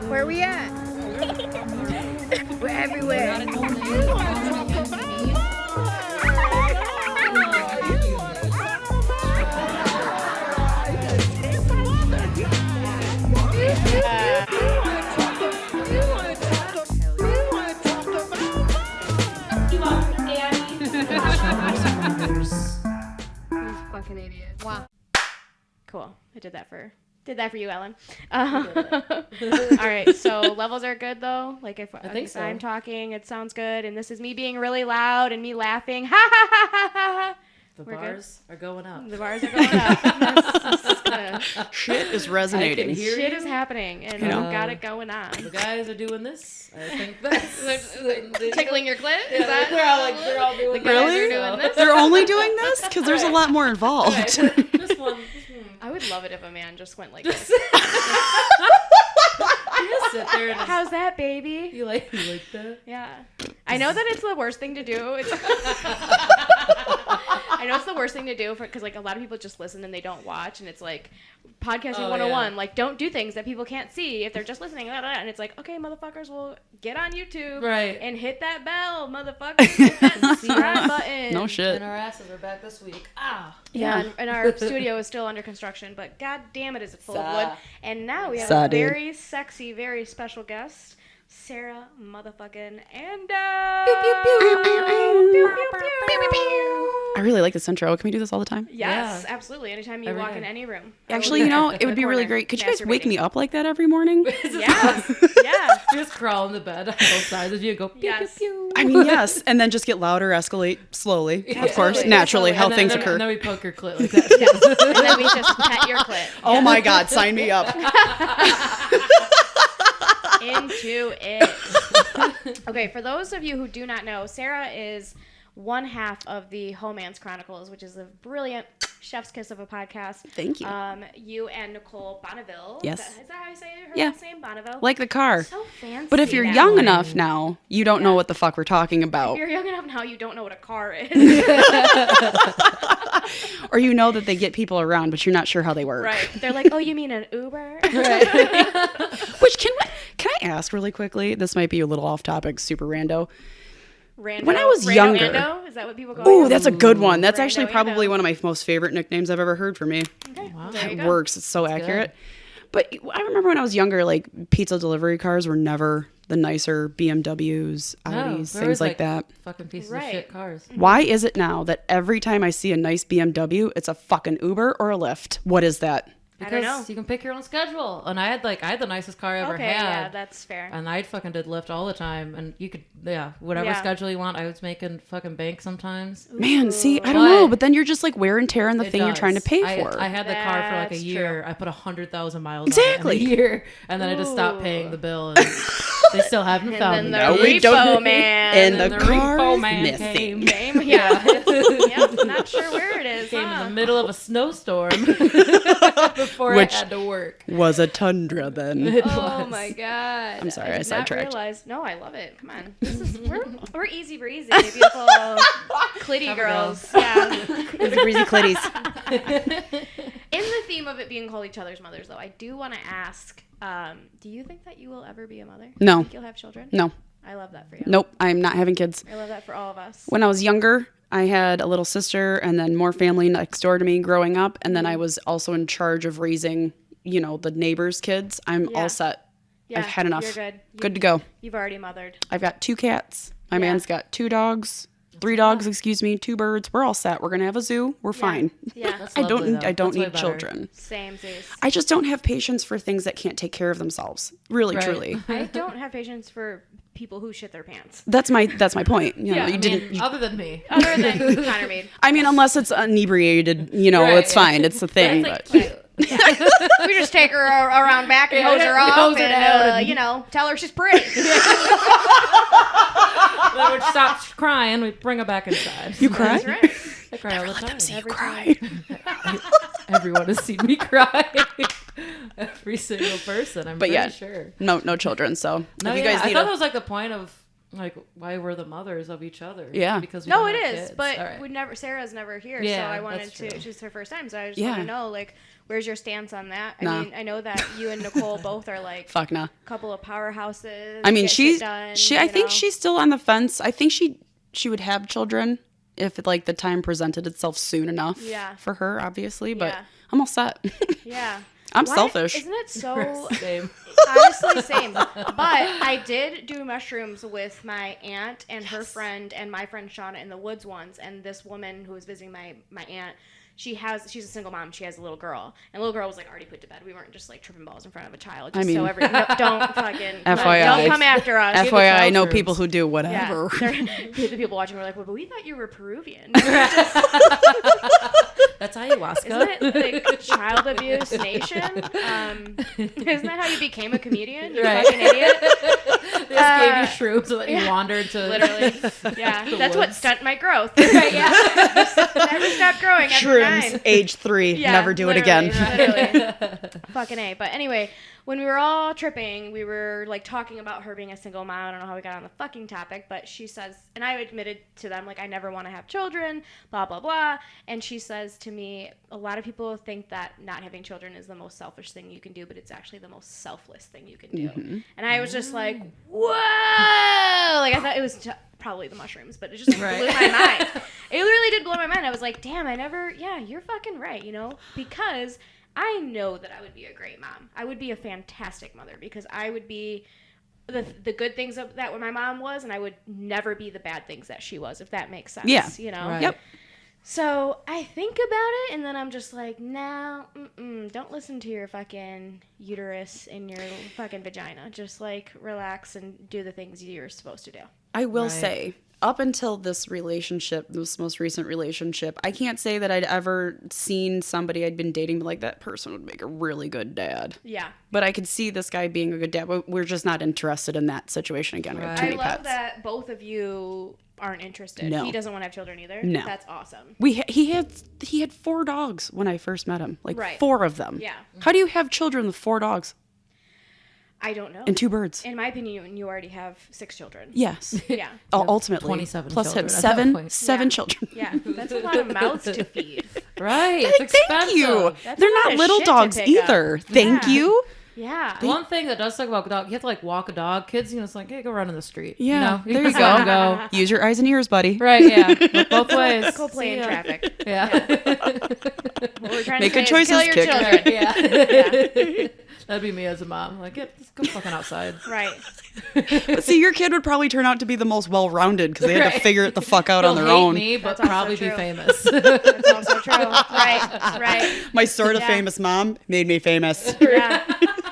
Where are we at? We're everywhere. Fucking idiot. Wow. Cool. I did that for you, Ellen. All right. So levels are good though. Like if so. I'm talking, it sounds good, and this is me being really loud and me laughing. Ha ha ha ha ha. The bars are going up. The bars are going up. Shit is resonating. Shit is happening, and I've got it going on. The guys are doing this. I think that's Tickling your clit? Yeah, they're all doing the guys Really? are doing this? They're only doing this? Because there's a lot more involved. Just one. I would love it if a man just went like this. You just sit there and How's that, baby? you like that? Yeah. I know that it's the worst thing to do. I know it's the worst thing to do because like a lot of people just listen and they don't watch, and it's like podcasting 101. Like, don't do things that people can't see if they're just listening. Blah, blah, blah. And it's like, okay, motherfuckers, will get on YouTube and hit that bell, motherfuckers. Hit that subscribe button. No shit. And our asses are back this week. Ah. Yeah, and our studio is still under construction, but god damn it, is it full of wood. And now we have a very sexy, very special guest, Sarah motherfucking Ando. Pew, pew, pew. Pew, pew, pew. I really like this intro. Can we do this all the time? Yes, absolutely. Anytime you walk in any room. Actually, it would be really great. Could you guys wake me up like that every morning? Yeah. Yeah. Just crawl in the bed on both sides of you and go pew, pew, pew. I mean, yes. And then just get louder, escalate slowly. Of course, naturally, how things occur. And then we poke your clit like that. Yes. And then we just pet your clit. Oh my God, sign me up. Into it. Okay, for those of you who do not know, Sarah is one half of the Homance Chronicles, which is a brilliant chef's kiss of a podcast. Thank you. You and Nicole Bonneville. Yes. Is that how you say her last name? Bonneville? Like the car. So fancy. But if you're young enough now, you don't know what the fuck we're talking about. If you're young enough now, you don't know what a car is. Or you know that they get people around, but you're not sure how they work. Right. They're like, oh, you mean an Uber? Right. Which can I ask really quickly? This might be a little off topic, super rando. When I was younger. Ando? Is that what people call Oh, you? that's a good one. That's Rando actually probably Ando. one of my most favorite nicknames I've ever heard for me. Okay. Wow. It works. It's so accurate. But I remember when I was younger, like pizza delivery cars were never the nicer BMWs, Audis, things like that. Fucking pieces of shit cars. Why is it now that every time I see a nice BMW, it's a fucking Uber or a Lyft? What is that? Because I don't know. You can pick your own schedule. And I had the nicest car I ever had. Yeah, that's fair. And I fucking did Lyft all the time. And you could, whatever schedule you want. I was making fucking bank sometimes. Man, see, I don't know. But then you're just like wear and tear on the thing you're trying to pay for. I had the car for like a year. True. I put 100,000 miles on it in a year. And then I just stopped paying the bill. And they still haven't found me. And then the repo man. And the repo man missing. came. Yeah. Yep, not sure where it is. Came in the middle of a snowstorm before I had to work. Was a tundra then. Oh my God. I'm sorry, I sidetracked. No, I love it. Come on. We're easy breezy, beautiful clitty girls. Yeah. Easy breezy clitties. In the theme of it being called each other's mothers, though, I do want to ask, do you think that you will ever be a mother? No. Do you think you'll have children? No. I love that for you. Nope, I'm not having kids. I love that for all of us. When I was younger, I had a little sister and then more family next door to me growing up. And then I was also in charge of raising, the neighbors' kids. I'm all set. Yeah, I've had enough. You're good. Good to go. You've already mothered. I've got 2 cats. My man's got 2 dogs. 3 dogs, 2 birds. We're all set. We're gonna have a zoo. We're fine. Yeah. I don't need children. Same, Zeus. I just don't have patience for things that can't take care of themselves. Really, truly. I don't have patience for people who shit their pants. That's my point. Other than me. Other than Connor Meade. I mean, unless it's inebriated, it's fine. It's the thing. We just take her around back and hose her off and tell her she's pretty. Then we stop crying. We bring her back inside. You cry? That's right. I cry all the time. You cry. Everyone has seen me cry. Every single person. I'm pretty sure. No children. So no, if you guys need I thought that was like the point of like why we're the mothers of each other. Yeah. Because we no, don't it have is. kids. But we never. Sarah's never here, so I wanted to. She's her first time, so I just want to know Where's your stance on that? Nah. I mean, I know that you and Nicole both are like fuck nah. a couple of powerhouses. I mean, I think she's still on the fence. I think she would have children if like the time presented itself soon enough for her, obviously, but I'm all set. Yeah. I'm selfish. Isn't it so? Same. Honestly, same. But I did do mushrooms with my aunt and her friend and my friend Shauna in the woods once. And this woman who was visiting my aunt, she's a single mom. She has a little girl. And the little girl was like already put to bed. We weren't just like tripping balls in front of a child. Just don't fucking FYI. don't come after us. FYI, I know people who do whatever. Yeah. The people watching were like, well, but we thought you were Peruvian. That's ayahuasca. Isn't it like child abuse nation? Isn't that how you became a comedian? You fucking idiot. They just gave you shrooms so that you wandered to literally. Yeah, that's woods. what stunted my growth. Right? Yeah, never stopped growing. Shrooms, age 3, never do it again. Literally. Fucking A. But anyway, when we were all tripping, we were like talking about her being a single mom. I don't know how we got on the fucking topic, but she says, and I admitted to them, like, I never want to have children, blah, blah, blah. And she says to me, a lot of people think that not having children is the most selfish thing you can do, but it's actually the most selfless thing you can do. Mm-hmm. And I was just like, whoa! Like, I thought it was probably the mushrooms, but it just blew my mind. It really did blow my mind. I was like, damn, you're fucking right, you know? Because I know that I would be a great mom. I would be a fantastic mother because I would be the good things of that what my mom was, and I would never be the bad things that she was, if that makes sense. Yeah. You know? Right. Yep. So I think about it, and then I'm just like, no, don't listen to your fucking uterus in your fucking vagina. Just, like, relax and do the things you're supposed to do. I will say, up until this most recent relationship, I can't say that I'd ever seen somebody I'd been dating, but like, that person would make a really good dad. Yeah. But I could see this guy being a good dad, but we're just not interested in that situation again. We have too many pets. I love that both of you aren't interested. No. He doesn't want to have children either. No. That's awesome. He had 4 dogs when I first met him. Like 4 of them. Yeah. How do you have children with 4 dogs? I don't know. And 2 birds. In my opinion, you already have 6 children. Yes. Yeah. Ultimately. 27 plus children him. 7 children. Yeah. That's a lot of mouths to feed. Right. It's expensive. Thank you. That's They're not little dogs either. Thank you. Yeah. One thing that does suck about a dog, you have to like walk a dog. Kids, it's like, hey, go run in the street. Yeah. You know? There you go. Use your eyes and ears, buddy. Right, yeah. Look both ways. Go play in traffic. Yeah. What we're trying Make to good say is choices, kill your kid. children. Yeah. That'd be me as a mom. Like, just go fucking outside. Right. But see, your kid would probably turn out to be the most well-rounded because they had to figure it the fuck out on their hate own. me, but That's probably also be true. famous. That's also true. Right. My sort of famous mom made me famous. Yeah.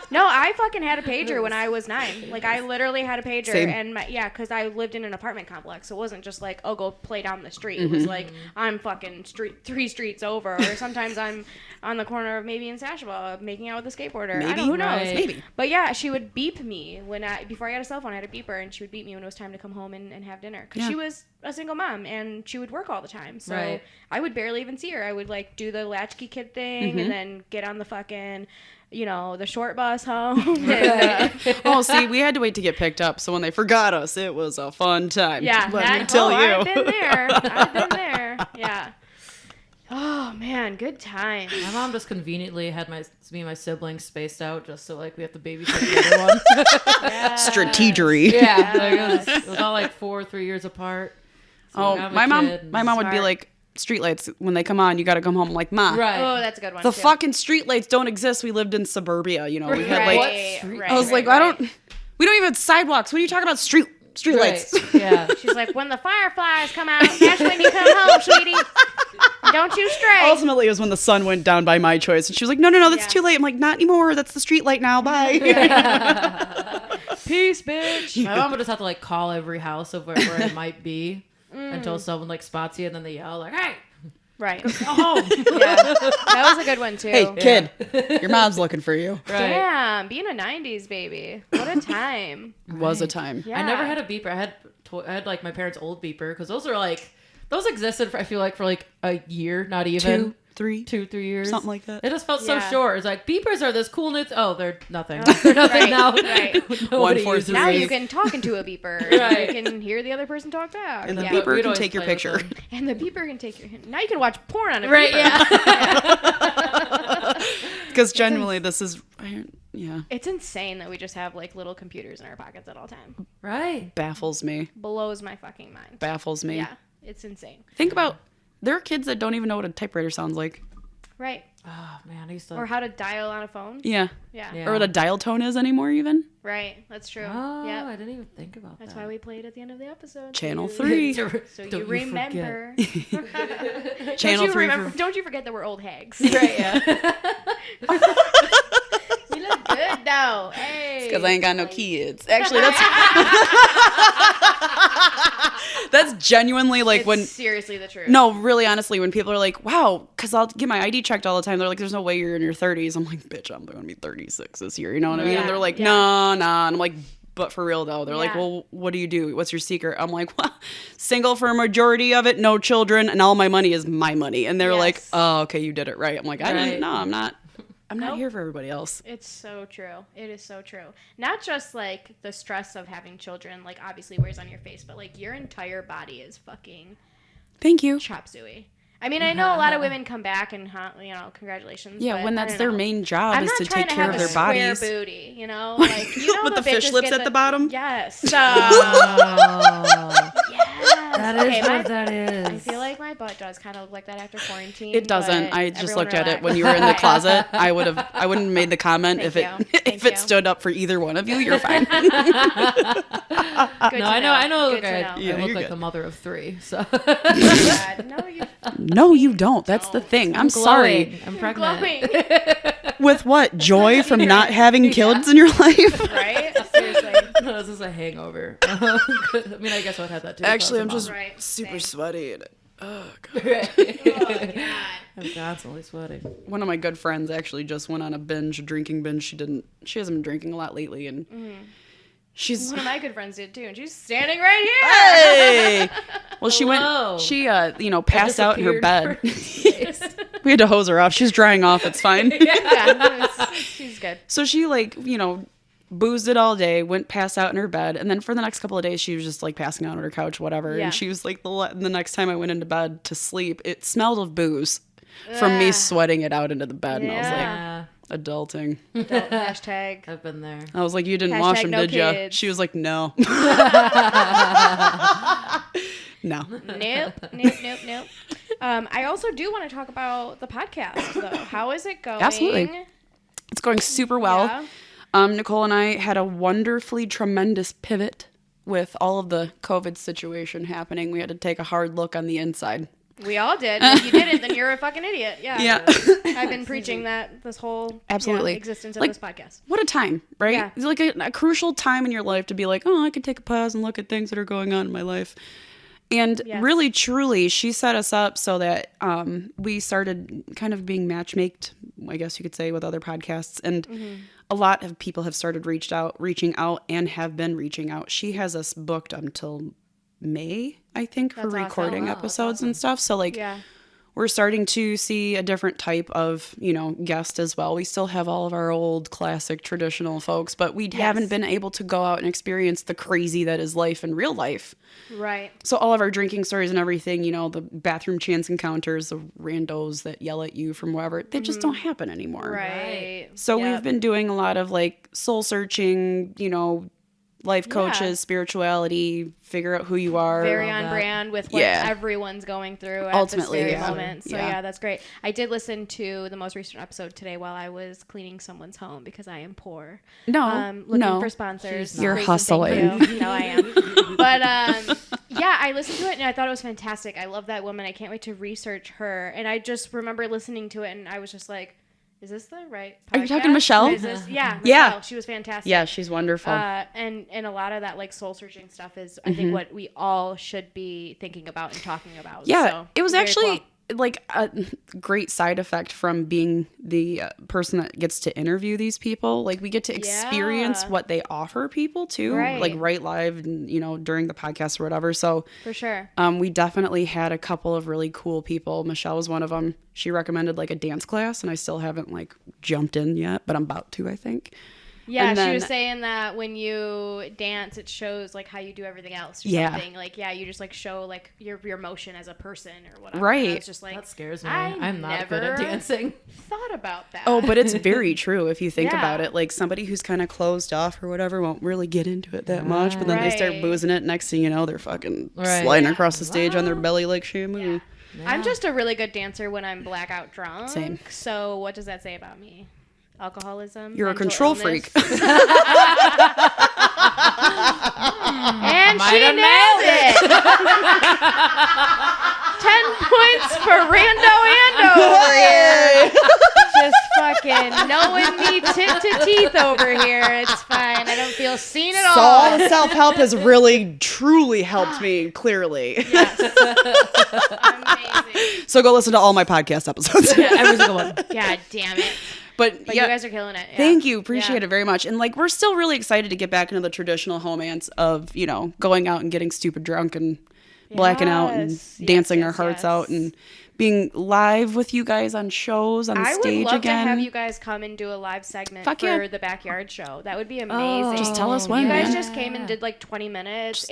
No, I fucking had a pager when I was 9. Like, I literally had a pager. Same. And because I lived in an apartment complex. So it wasn't just like, oh, go play down the street. It was like, I'm fucking 3 streets over. Or sometimes I'm on the corner of maybe in Stachowicz making out with a skateboarder. I don't know, who knows? Right. Maybe. But yeah, she would beep me before I got a cell phone. I had a beeper, and she would beep me when it was time to come home and have dinner. Because she was a single mom, and she would work all the time. So I would barely even see her. I would, like, do the latchkey kid thing and then get on the fucking... the short bus home. Oh, see, we had to wait to get picked up. So when they forgot us, it was a fun time. Yeah. Let me tell you. I've been there. Yeah. Oh, man. Good times. My mom just conveniently had me and my siblings spaced out just so, like, we have to babysit the other one. Strategery. Yeah. Like, it was all, like, 3 years apart. So my mom would be like, streetlights, when they come on, you got to come home. I'm like, Ma. Right. Oh, that's a good one. The too. fucking streetlights don't exist. We lived in suburbia, we had Right. I was like, we don't even have sidewalks. What are you talking about? Streetlights. Right. Yeah. She's like, when the fireflies come out, that's when you come home, sweetie. Don't you stray. Ultimately, it was when the sun went down by my choice. And she was like, no, that's too late. I'm like, not anymore. That's the street light now. Bye. Peace, bitch. My mom would just have to, like, call every house of where it might be until someone, like, spots you, and then they yell, like, hey. Right. Go home. Yeah. That was a good one, too. Hey, kid, your mom's looking for you. Right. Damn, being a 90s baby. What a time. It was a time. Yeah. I never had a beeper. I had like my parents' old beeper because those existed for, I feel like, for like a year, not even 2, 3 years, something like that. It just felt so short. It's like beepers are this cool new. They're nothing. Oh, They're nothing right, now. right. Nobody 1, 4, uses 3. Now these. you can talk into a beeper. Right. You can hear the other person talk back. And the yeah. beeper We'd can always take your play with picture. them. And the beeper can take your... Now you can watch porn on a Right, beeper. yeah. Because genuinely, this is, yeah. It's insane that we just have like little computers in our pockets at all time. Right. Baffles me. Blows my fucking mind. Baffles me. Yeah, it's insane. Think about, there are kids that don't even know what a typewriter sounds like. Right. Oh man, I used to. Or how to dial on a phone. Yeah. Yeah. Or what a dial tone is anymore, even. Right. That's true. Oh, yeah. I didn't even think about That's that. why we played at the end of the episode. Channel 3. So you remember. Channel 3. Don't you forget that we're old hags. Right. Yeah. You look good though. Hey. Because I ain't got no kids. Actually, that's genuinely like it's when. Seriously the truth. No, really, honestly, when people are like, wow, because I'll get my ID checked all the time. They're like, there's no way you're in your 30s. I'm like, bitch, I'm going to be 36 this year. You know what I mean? And they're like, nah. And I'm like, but for real though, they're like, well, what do you do? What's your secret? I'm like, well, single for a majority of it, no children, and all my money is my money. And they're like, oh, okay, you did it right. I'm like, I didn't. No, I'm not. I'm not here for everybody else. It's so true. It is so true. Not just like the stress of having children, like obviously wears on your face, but like your entire body is fucking. Thank you. Chop suey. I mean, I know a lot of women come back and, you know, congratulations. Yeah, but when that's their main job is to take care of their bodies. I'm not trying to have a square booty, you know? Like, you know with the fish lips at the bottom? Yes. Oh. Yes. That is what that is. I feel like my butt does kind of look like that after quarantine. It doesn't. I just looked at it when you were in the closet. I wouldn't have made the comment if it stood up for either one of you. You're fine. I know. I look like the mother of 3. So. No, you don't. That's the thing. I'm sorry. I'm pregnant. With what? Joy from not having kids in your life? Right? Seriously. No, this is a hangover. I mean, I guess I would have that too. Actually, I'm just super sweaty. Oh, God. Oh, God. I'm constantly sweating. One of my good friends actually just went on a drinking binge. She hasn't been drinking a lot lately, and she's one of my good friends did too, and she's standing right here. Hey! Well, she passed out in her bed. We had to hose her off. She's drying off. It's fine. She's good. So she boozed it all day, went pass out in her bed, and then for the next couple of days she was just like passing out on her couch, whatever. And she was like, the next time I went into bed to sleep, it smelled of booze from me sweating it out into the bed. And I was like, adulting. Hashtag. I've been there. I was like, you didn't wash them, did you? She was like, no. No. Nope. I also do want to talk about the podcast, though. How is it going? Absolutely. It's going super well. Yeah. Nicole and I had a wonderfully tremendous pivot with all of the COVID situation happening. We had to take a hard look on the inside. We all did. If you didn't, then you're a fucking idiot. Yeah. I've been preaching that this whole existence of this podcast. What a time, right? Yeah. It's like a crucial time in your life to be like, oh, I could take a pause and look at things that are going on in my life. And really, truly, she set us up so that we started kind of being matchmaked, I guess you could say, with other podcasts. And a lot of people have started reaching out and have been reaching out. She has us booked until May, I think, for recording episodes and stuff. So we're starting to see a different type of, guest as well. We still have all of our old classic traditional folks, but we haven't been able to go out and experience the crazy that is life in real life. Right. So all of our drinking stories and everything, the bathroom chance encounters, the randos that yell at you from wherever, they just don't happen anymore. Right. So we've been doing a lot of soul searching, life coaches, spirituality, figure out who you are. Very on brand with what everyone's going through at this very moment. So that's great. I did listen to the most recent episode today while I was cleaning someone's home because I am poor. Looking for sponsors. You're hustling. No, I am. But I listened to it and I thought it was fantastic. I love that woman. I can't wait to research her. And I just remember listening to it and I was just like, is this the right podcast? Are you talking Michelle? Michelle. She was fantastic. Yeah, she's wonderful. And a lot of that soul searching stuff is I think what we all should be thinking about and talking about. Yeah, so, it was actually a great side effect from being the person that gets to interview these people. We get to experience what they offer people too, right live and during the podcast or whatever. So for sure, we definitely had a couple of really cool people. Michelle was one of them. She recommended a dance class, and I still haven't jumped in yet, but I'm about to, I think. Yeah, she was saying that when you dance, it shows like how you do everything else. Or something. Like, you just like show like your motion as a person or whatever. Right. And it's just like, that scares me. I'm not good at dancing. Thought about that. Oh, but it's very true if you think about it. Like somebody who's kind of closed off or whatever won't really get into it that much, but then they start boozing it. Next thing you know, they're fucking sliding across the stage on their belly like Shamu. Yeah. I'm just a really good dancer when I'm blackout drunk. Same. So what does that say about me? Alcoholism. You're a control freak. And she nailed it. 10 points for Ando over here. Just fucking knowing me tip to teeth over here. It's fine. I don't feel seen at all. So all the self-help has really, truly helped me, clearly. Yes. Amazing. So go listen to all my podcast episodes. Yeah, every single one. God damn it. But you guys are killing it. Yeah. Thank you. Appreciate it very much. And like, we're still really excited to get back into the traditional Homance of, going out and getting stupid drunk and blacking out and dancing our hearts out and being live with you guys on shows on the stage again. I would love to have you guys come and do a live segment for the backyard show. That would be amazing. Just tell us when. You guys just came and did like 20 minutes,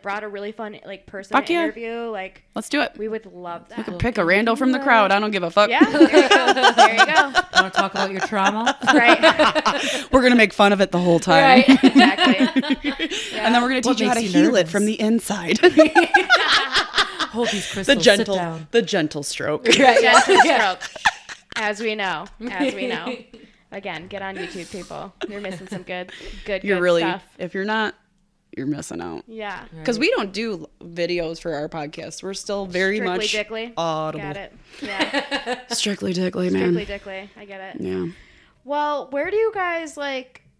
brought a really fun person to interview. Like, let's do it. We would love that. We could pick a rando from the crowd. I don't give a fuck. Yeah, there you go. There you go. Want to talk about your trauma? Right. We're gonna make fun of it the whole time. Right. Exactly. Yeah. And then we're gonna teach you how to heal it from the inside. Hold these crystals. The gentle stroke. Right. Gentle stroke. As we know. Again, get on YouTube, people. You're missing some good stuff. If you're not, you're missing out. Yeah. Because we don't do videos for our podcast. We're still very much Dickly. audible. Got it. Yeah. Strictly Dickly, man. Strictly Dickly. I get it. Yeah. Well, where do you guys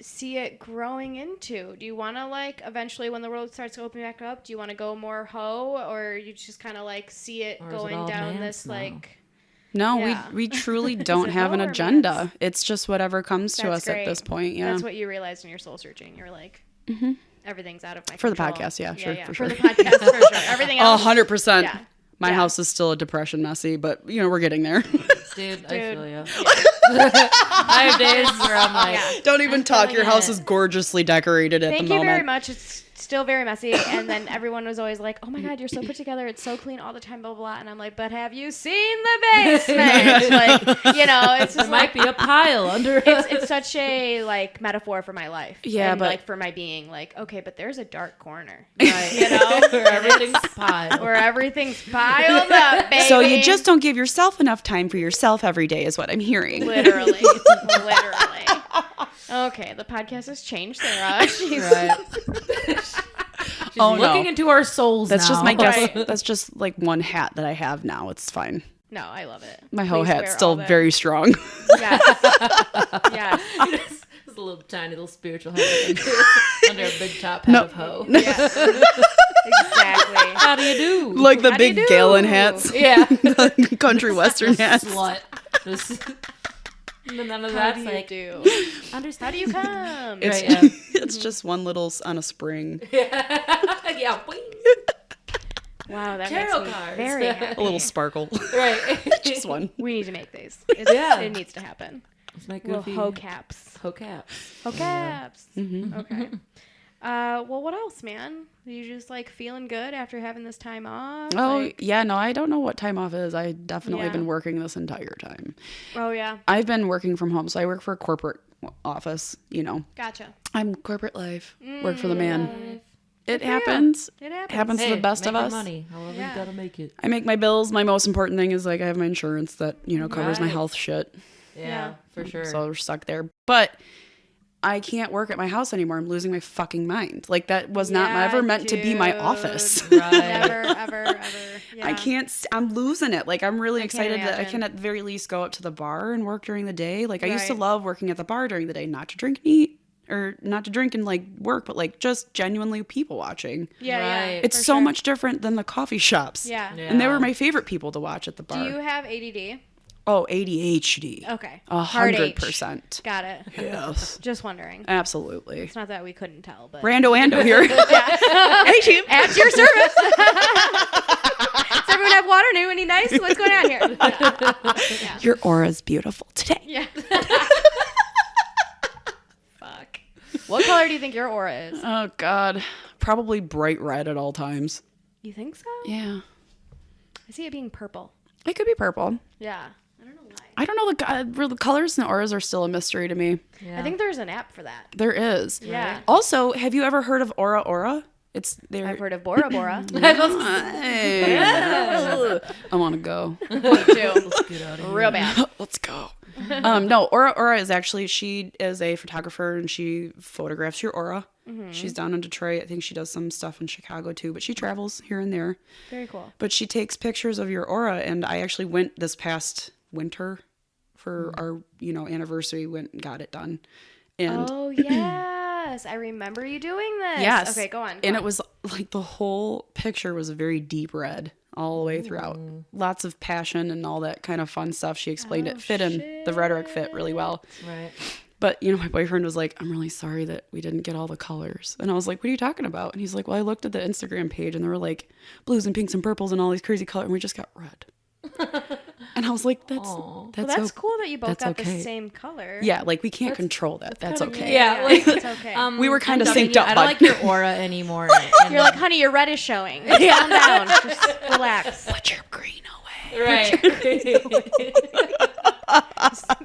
see it growing into? Do you want to eventually when the world starts to open back up, do you want to go more hoe, or you just kind of see it going down this No, we truly don't have an agenda. It's just whatever comes to us at this point. Yeah. That's what you realized when you're soul searching. You're like, everything's out of my control. For the podcast, yeah, sure. For the podcast, for sure. Everything else. 100%. Yeah. My house is still a depression messy, but we're getting there. Dude, I feel you. I have days where I'm like, don't even talk. Your house is gorgeously decated at the moment. Thank you very much. It's still very messy. And then everyone was always like, oh my God, you're so put together. It's so clean all the time, blah, blah, blah. And I'm like, but have you seen the basement? It's just there might be a pile under. It's such a metaphor for my life. Yeah, and, but for my being okay, but there's a dark corner. Right. Where everything's piled. Where everything's piled up, baby. So you just don't give yourself enough time for yourself every day is what I'm hearing. Literally. Okay, the podcast has changed, Sarah. She's looking into our souls. That's now. just my guess. Right. That's just one hat that I have now. It's fine. No, I love it. My hoe hat's still very strong. Yes. It's a little tiny little spiritual hat under a big top hat of hoe. Yeah. Exactly. How do you do? Like the big gallon hats. Yeah. The country western hats. Slut. None of that's do. How do you come? It's just one little on a spring. Yeah. Wow, that Tarot makes me cards. very happy. A little sparkle. Right. Just one. We need to make these. It needs to happen. Let's make little hoe caps. Hoe caps. Hoe caps. Yeah. Mm-hmm. Okay. Well, what else, man? Are you just feeling good after having this time off? Oh, yeah, no, I don't know what time off is. I definitely have been working this entire time. Oh, yeah. I've been working from home, so I work for a corporate office, Gotcha. I'm corporate life. Work for the man. It happens. It happens. Happens to the best of us. Money, however you gotta make it. I make my bills. My most important thing is I have my insurance that, covers my health shit. Yeah, for sure. So we're stuck there. But I can't work at my house anymore. I'm losing my fucking mind. That was not ever meant to be my office. Right. Never, ever. Yeah. I can't. I'm losing it. I'm really excited that I can at the very least go out to the bar and work during the day. I used to love working at the bar during the day, not to drink and eat. Or not to drink and work, but just genuinely people watching. Yeah, It's so much different than the coffee shops. Yeah. And they were my favorite people to watch at the bar. Do you have ADD? Oh, ADHD. Okay. 100%. Got it. Yes. Just wondering. Absolutely. It's not that we couldn't tell, but Ando here. Hey, team. At your service. Does everyone have water? Anyone need nice? What's going on here? Yeah. Your aura's beautiful today. Yeah. Fuck. What color do you think your aura is? Oh, God. Probably bright red at all times. You think so? Yeah. I see it being purple. It could be purple. Yeah. I don't know why. I don't know. The colors and auras are still a mystery to me. Yeah. I think there's an app for that. There is. Yeah. Also, have you ever heard of Aura? It's there. I've heard of Bora Bora. I want to go. Me too. Let's get out of here. Real bad. Let's go. No, Aura is actually, she is a photographer and she photographs your aura. Mm-hmm. She's down in Detroit. I think she does some stuff in Chicago too, but she travels here and there. Very cool. But she takes pictures of your aura, and I actually went this past winter for our, anniversary, went and got it done. And oh, yes. I remember you doing this. Yes. Okay, go on. It was like the whole picture was a very deep red all the way throughout. Lots of passion and all that kind of fun stuff. She explained it fit in. The rhetoric fit really well. Right. But, my boyfriend was like, I'm really sorry that we didn't get all the colors. And I was like, what are you talking about? And he's like, well, I looked at the Instagram page and there were like blues and pinks and purples and all these crazy colors. And we just got red. And I was like, that's cool that you both got the same color. Yeah, like we can't control that. That's okay. Yeah, like it's okay. We were kind of synced up. I don't like your aura anymore. You're like, honey, your red is showing. Calm down. Just relax. Put your green away. Right.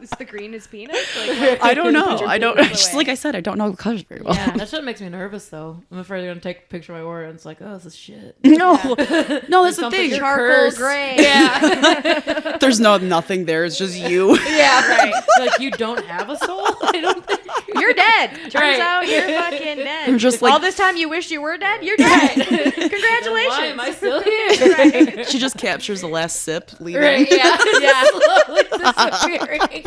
Is the green his penis? Like, I don't know. I don't. Just like I said, I don't know the colors very well. Yeah, that shit makes me nervous though. I'm afraid they're gonna take a picture of my aura and it's like, oh, this is shit. No, that's the thing. Charcoal gray. Yeah. There's nothing there. It's just you. Yeah, right. Like you don't have a soul. I don't think you're dead. Turns out you're fucking dead. I'm just like, all this time you wish you were dead. You're dead. Congratulations. Why am I still here? Right. She just captures the last sip, leaving. Right, yeah. Yeah. Slowly disappearing.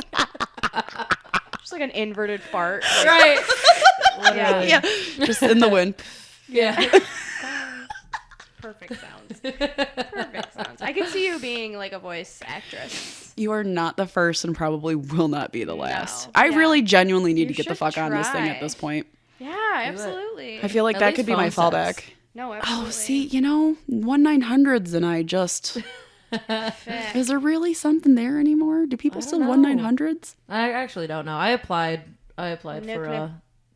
Just like an inverted fart. Like, Right. Yeah. Just in the wind. Yeah. Perfect sounds. Perfect sounds. I can see you being like a voice actress. You are not the first and probably will not be the last. No. I really genuinely need You to get the should fuck on this thing at try. this point. Yeah, absolutely. I feel like At that least could be my phone fallback. sex. No, absolutely. Oh, see, 1-900s and I just... Is there really something there anymore? Do people still know. 1-900s? I actually don't know. I applied Nip,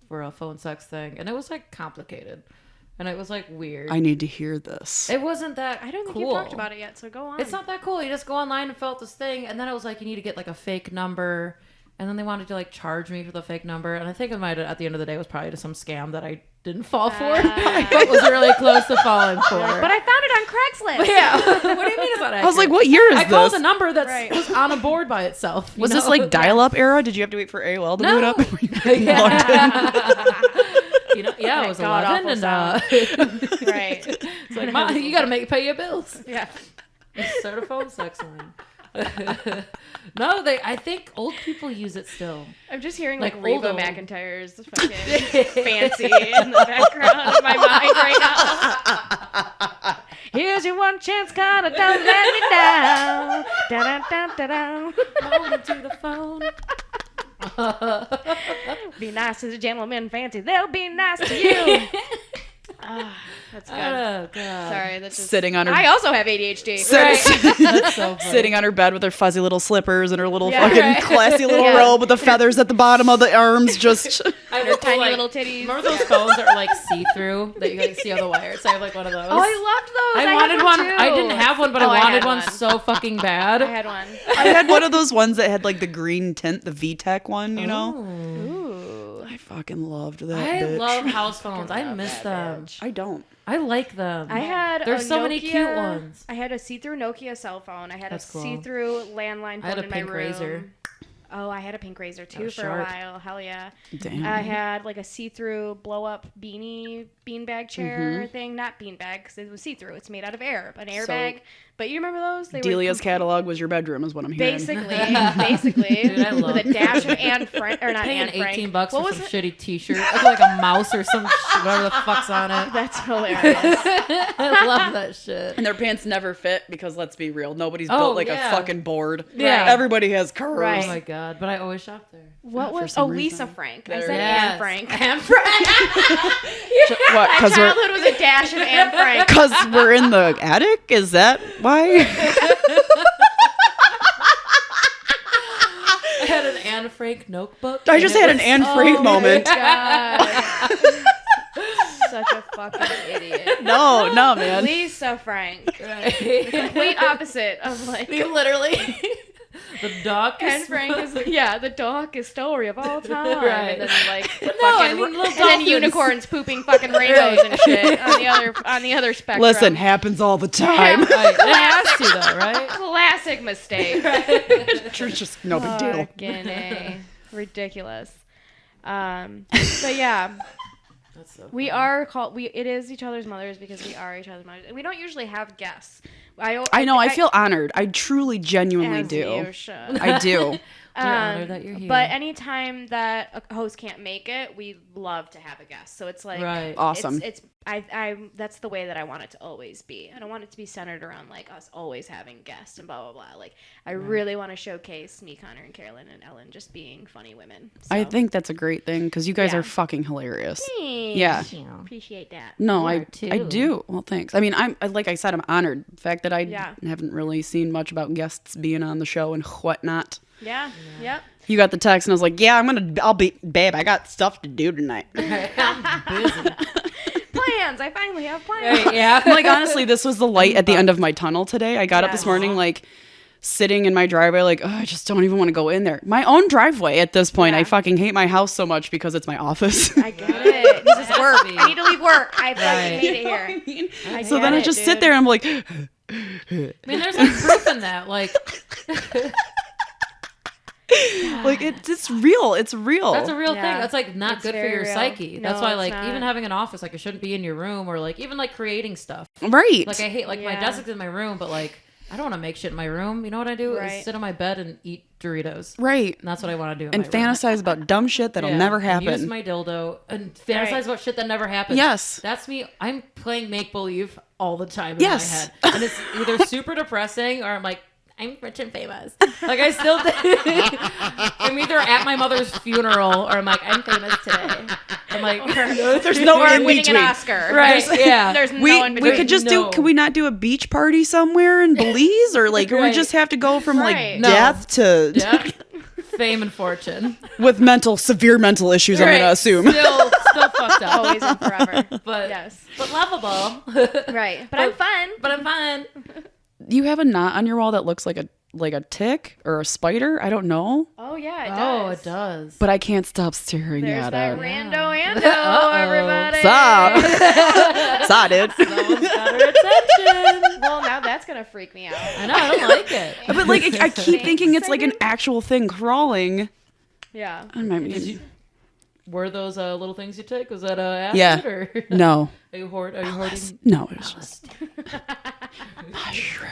for a phone sex thing, and it was like complicated, and it was like weird. I need to hear this. It wasn't that. I don't think cool. you've talked about it yet, so go on. It's not that cool. You just go online and fill out this thing, and then it was like you need to get like a fake number, and then they wanted to like charge me for the fake number, and I think it might at the end of the day was probably just some scam that I didn't fall for, but was really close to falling for. But I found it on Craigslist. Yeah. What do you mean it's not accurate? I was like, what year is this? I called a number that was on a board by itself. Was this like dial-up era? Did you have to wait for AOL to boot up? Yeah, it was 11 and right. It's like, Mom, you got to pay your bills. Yeah. Start a phone sex line. No, I think old people use it still. I'm just hearing Like like Reba old. McEntire's fucking fancy in the background of my mind right now. Here's your one chance, Connor, don't let me down. Da-da-da-da-da. Moan to the phone. Be nice to the gentlemen, fancy. They'll be nice to you. That's good. Oh, God. Sorry, that's just... Sitting on her... I also have ADHD. That's so funny. Sitting on her bed with her fuzzy little slippers and her little fucking classy little robe with the feathers at the bottom of the arms, just... And her tiny little titties. Remember those phones that are like see-through that you can see on the wires? I have like one of those. Oh, I loved those. I wanted one. I didn't have one, but I wanted one so fucking bad. I had one. I had one of those ones that had like the green tint, the VTech one, you know? Ooh. I fucking loved that I bitch. love house phones. I miss them. I don't. I like them. I had There's a so Nokia, many cute ones. I had a see-through Nokia cell phone. I had That's a cool. see-through landline phone I had a in my pink room. razor. Oh, I had a pink razor too was for sharp. a while. Hell yeah. Damn. I had like a see-through blow-up beanbag chair thing. Not beanbag because it was see-through. It's made out of air, an airbag. But you remember those? They Delia's catalog was your bedroom, is what I'm hearing. Basically, Dude, I love with a dash of Anne Frank, or not Paying Anne Frank. $18 What for was some it? shitty t-shirt. I feel like a mouse or some whatever the fuck's on it. That's hilarious. I love that shit. And their pants never fit because, let's be real, nobody's Oh, built like yeah. a fucking board. Yeah. Everybody has curves. Right. Oh my god! But I always shop there. What For was? some Oh, Lisa reason. Frank. There I it said is. Anne Frank. Anne Frank. What? My Because childhood was a dash of Anne Frank. Because we're in the attic? Is that why? I had an Anne Anne Frank notebook. I just had an Anne Frank moment. God. Such a fucking idiot. No, man. Lisa Frank. Right. The complete opposite of like. Literally. The darkest. Anne Frank is the darkest story of all time. Right. And then like and then unicorns pooping fucking rainbows and shit on the other spectrum. Listen, happens all the time. Right. It has to though, right? Classic mistake. Just no big deal. Fucking A. Ridiculous. But yeah. That's so we are called. It is each other's mothers because we are each other's mothers. And we don't usually have guests. I know. I feel honored. I truly, genuinely as do. You should. I do. We're honored that you're here. But anytime that a host can't make it, we love to have a guest. So it's like awesome. It's that's the way that I want it to always be. I don't want it to be centered around like us always having guests and blah blah blah. Like I really want to showcase me, Connor, and Carolyn and Ellen just being funny women. So. I think that's a great thing because you guys are fucking hilarious. Thanks. Yeah, appreciate that. No, I do. Well, thanks. I mean, like I said, I'm honored. The fact that I haven't really seen much about guests being on the show and whatnot. Yeah. Yep. You got the text and I was like, yeah, I'll be, babe, I got stuff to do tonight. I'm busy. Plans. I finally have plans. Right, yeah. Like, honestly, this was the light at the end of my tunnel today. I got up this morning, like, sitting in my driveway, like, oh, I just don't even want to go in there. My own driveway at this point. I fucking hate my house so much because it's my office. I get it. This is work. I need to leave work. I fucking made it here. I mean? So then I just sit there and I'm like... I mean, there's like proof in that. Like... Like it's real. It's real. That's a real thing. That's like not good for your psyche. No, that's why like not. even having an office, like it shouldn't be in your room or like even like creating stuff. Right. Like I hate like my desk is in my room, but like I don't want to make shit in my room. You know what I do? Is sit on my bed and eat Doritos. Right. And that's what I want to do. And fantasize about dumb shit that'll never happen. And use my dildo and fantasize about shit that never happens. Yes. That's me. I'm playing make believe all the time in my head, and it's either super depressing or I'm like. I'm rich and famous. Like I still think I'm either at my mother's funeral or I'm like, I'm famous today. I'm like, there's no in winning between. An Oscar. Right. There's no in between. We could just could we not do a beach party somewhere in Belize? Or like, we just have to go from like death to fame and fortune. With severe mental issues, I'm going to assume. Still fucked up. Always and forever. But but lovable. Right. But I'm fun. You have a knot on your wall that looks like a tick or a spider. I don't know. Oh yeah, it does. Oh, it does. But I can't stop staring at that it. Rando, everybody. Sup? Sup, dude? Someone's got her attention. Well, now that's gonna freak me out. I know. I don't like it. But like, I keep thinking it's like an actual thing crawling. Yeah. Were those little things you take? Was that acid or no? Are you hoarding? No, it was just mushroom.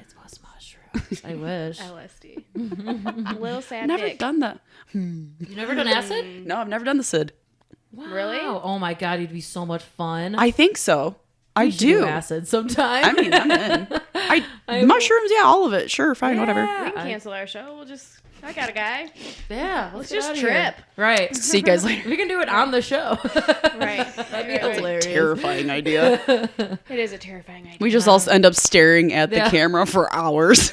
It was mushrooms. I wish. LSD. Little sad. Never done that. You never done acid? No, I've never done the SID. Wow. Really? Oh my god, you'd be so much fun. I think so. I do acid sometime. I mean, I'm in. Mushrooms, yeah, all of it. Sure, fine, whatever. We can cancel our show. I got a guy. Yeah, let's just trip. Right. See you guys later. We can do it on the show. Right. That'd be hilarious. Terrifying idea. It is a terrifying idea. We just all end up staring at the camera for hours.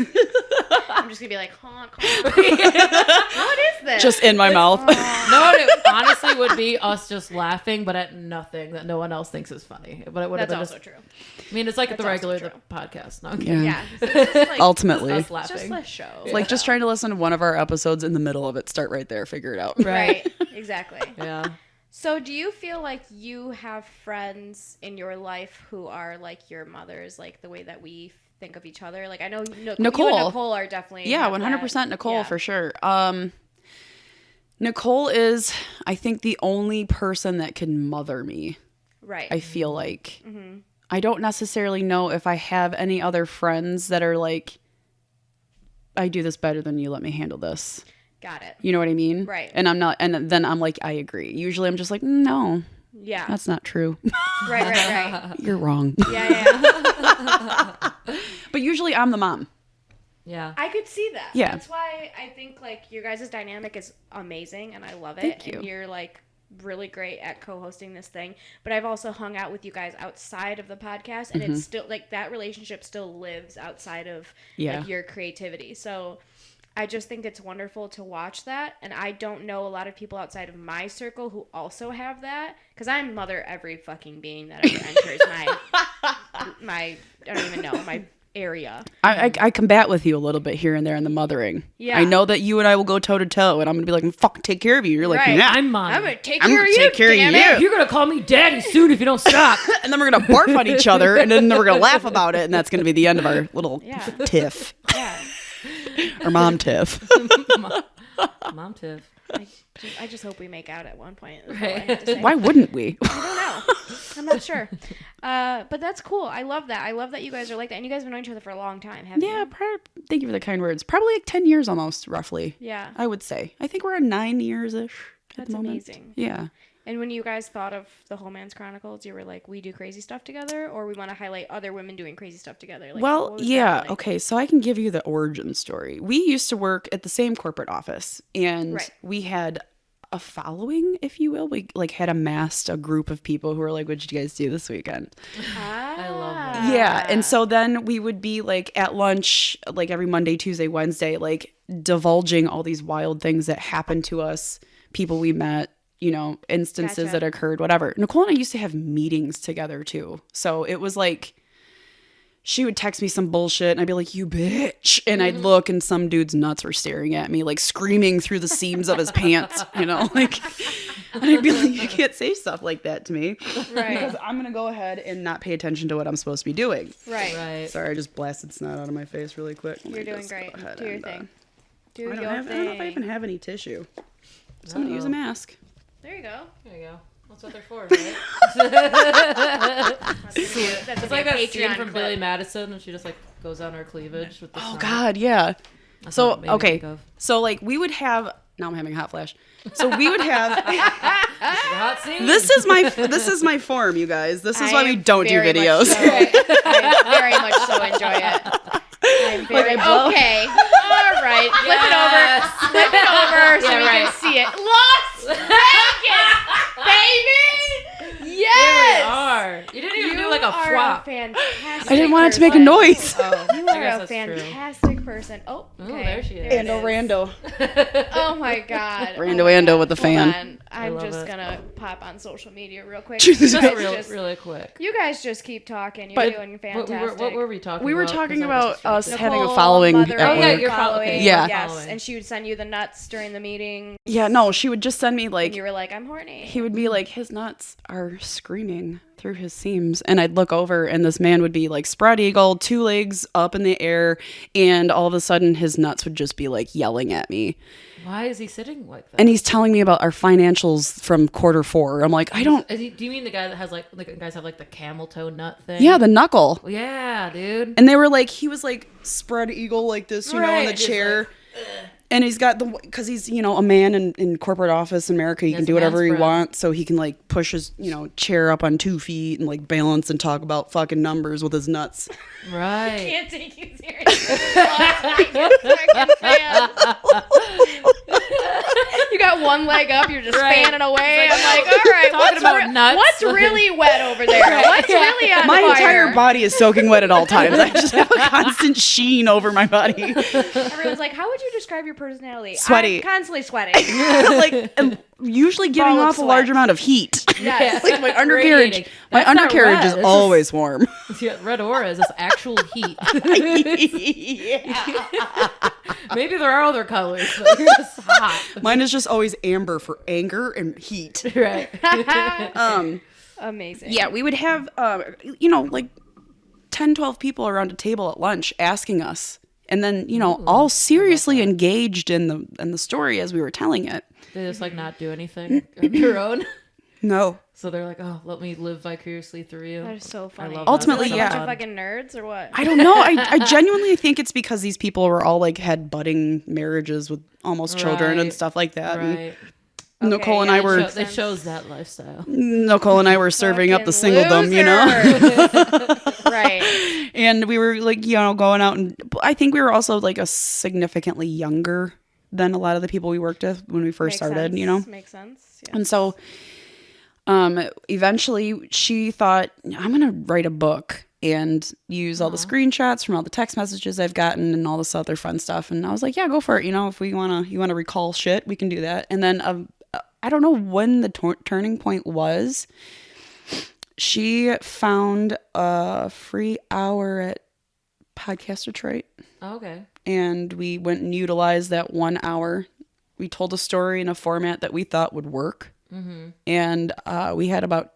I'm just gonna be like, honk, honk. What is this? Just in my mouth. No, it honestly would be us just laughing, but at nothing that no one else thinks is funny. But it would have been also true. I mean, it's like the podcast. No, yeah. It's like, ultimately, it's just a show. It's like just trying to listen to one of our episodes in the middle of it. Start right there. Figure it out. Right. Exactly. Yeah. So do you feel like you have friends in your life who are like your mothers, like the way that we think of each other? Like I know Nicole. You and Nicole are definitely 100% Nicole for sure. Nicole is, I think, the only person that can mother me. Right. I feel like. Mm-hmm. I don't necessarily know if I have any other friends that are like, I do this better than you, let me handle this. Got it. You know what I mean? Right. And I'm not, and then I'm like, I agree. Usually I'm just like, no. Yeah. That's not true. Right. You're wrong. Yeah. But usually I'm the mom. Yeah. I could see that. Yeah. That's why I think like your guys' dynamic is amazing and I love it. Thank you. And you're like really great at co-hosting this thing. But I've also hung out with you guys outside of the podcast and it's still like that relationship still lives outside of like your creativity. So I just think it's wonderful to watch that. And I don't know a lot of people outside of my circle who also have that. Because I mother every fucking being that ever enters my, I don't even know, my area. I combat with you a little bit here and there in the mothering. Yeah. I know that you and I will go toe to toe, and I'm going to be like, fuck, take care of you. You're like, right. yeah. I'm going to take care of you. Damn it. You're going to call me daddy soon if you don't stop. And then we're going to barf on each other, and then we're going to laugh about it, and that's going to be the end of our little tiff. Yeah. Or mom tiff. Mom tiff. I just hope we make out at one point. Right. Why wouldn't we? I don't know. I'm not sure. But that's cool. I love that. I love that you guys are like that. And you guys have known each other for a long time, haven't you? Thank you for the kind words. Probably like 10 years almost, roughly. Yeah. I would say. I think we're at 9 years-ish at the moment. That's amazing. Yeah. And when you guys thought of the Homance Chronicles, you were like, we do crazy stuff together, or we want to highlight other women doing crazy stuff together? Like, well, yeah. Like? Okay, so I can give you the origin story. We used to work at the same corporate office, and we had a following, if you will. We like had amassed a group of people who were like, what did you guys do this weekend? I love that. Yeah. And so then we would be like at lunch, like every Monday, Tuesday, Wednesday, like divulging all these wild things that happened to us, people we met, you know, instances that occurred, whatever. Nicole and I used to have meetings together too. So it was like, she would text me some bullshit and I'd be like, you bitch. And I'd look and some dude's nuts were staring at me, like screaming through the seams of his pants, you know, like, and I'd be like, you can't say stuff like that to me. Right. Because I'm going to go ahead and not pay attention to what I'm supposed to be doing. Right. Sorry, I just blasted snot out of my face really quick. You're doing great. Do your thing. Do your thing. I don't know if I even have any tissue. Somebody use a mask. There you go. There you go. That's what they're for, right? It's like that scene from Billy Madison when she just like goes on her cleavage with the snot. God, yeah. That's so okay, so like we would have. Now I'm having a hot flash. So we would have. Hot scene. This is my form, you guys. This is why we don't do videos. I very much so enjoy it. Okay. All right. Flip it over so we can see it. Las Vegas, baby. Yes. There we are. You didn't even do like a flop. Fantastic. I didn't want it to make a noise. Oh, you are a fantastic person. Oh, okay. Ooh, there she is. Rando. Oh my God. Rando with the fan. Hold on. I'm just gonna pop on social media real quick. really quick. You guys just keep talking. You're doing fantastic. What were we talking about? We were talking about us Nicole, having a following. You're following. Yeah. Yes, and she would send you the nuts during the meeting. Yeah, no, she would just send me like. And you were like, I'm horny. He would be like, his nuts are screaming through his seams, and I'd look over, and this man would be like spread eagle, 2 legs up in the air, and all of a sudden his nuts would just be like yelling at me. Why is he sitting like that? And he's telling me about our financials from quarter 4. I'm like, I don't. Do you mean the guy that has like guys have like the camel toe nut thing? Yeah, the knuckle. Yeah, dude. And they were like, he was like spread eagle like this, you know, in the chair. Like, and he's got because he's, you know, a man in corporate office in America. He can do whatever he wants. So he can like push his, you know, chair up on 2 feet and like balance and talk about fucking numbers with his nuts. Right. I can't take you seriously. You got one leg up, you're just fanning away. I'm like, all right, talking about nuts. What's really wet over there? What's really on my fire? entire body is soaking wet at all times. I just have a constant sheen over my body. Everyone's like, how would you describe your personality? Sweaty. I'm constantly sweating. Like, and usually giving off a large amount of heat. Yes. Like my undercarriage. My undercarriage is always warm. Yeah, red aura is this actual heat. Maybe there are other colors, but you're just hot. Mine is just always amber for anger and heat. Right. Amazing. Yeah, we would have, you know, like 10, 12 people around a table at lunch asking us. And then, you know, all seriously engaged in the story as we were telling it. They just like not do anything on their own. No. So they're like, oh, let me live vicariously through you. That is so funny. Ultimately, like a bunch of fucking nerds or what? I don't know. I genuinely think it's because these people were all like had budding marriages with almost children and stuff like that. Right. And Nicole and I were. They chose that lifestyle. Nicole and I were serving up the singledom, you know? Right. And we were like, you know, going out, and I think we were also like a significantly younger than a lot of the people we worked with when we first started, you know? Makes sense. Yeah. And so eventually she thought, I'm going to write a book. and use all the screenshots from all the text messages I've gotten and all this other fun stuff. And I was like, yeah, go for it. If you want to recall shit, we can do that. And then I don't know when the turning point was. She found a free hour at Podcast Detroit. Oh, okay. And we went and utilized that 1 hour. We told a story in a format that we thought would work. Mm-hmm. And we had about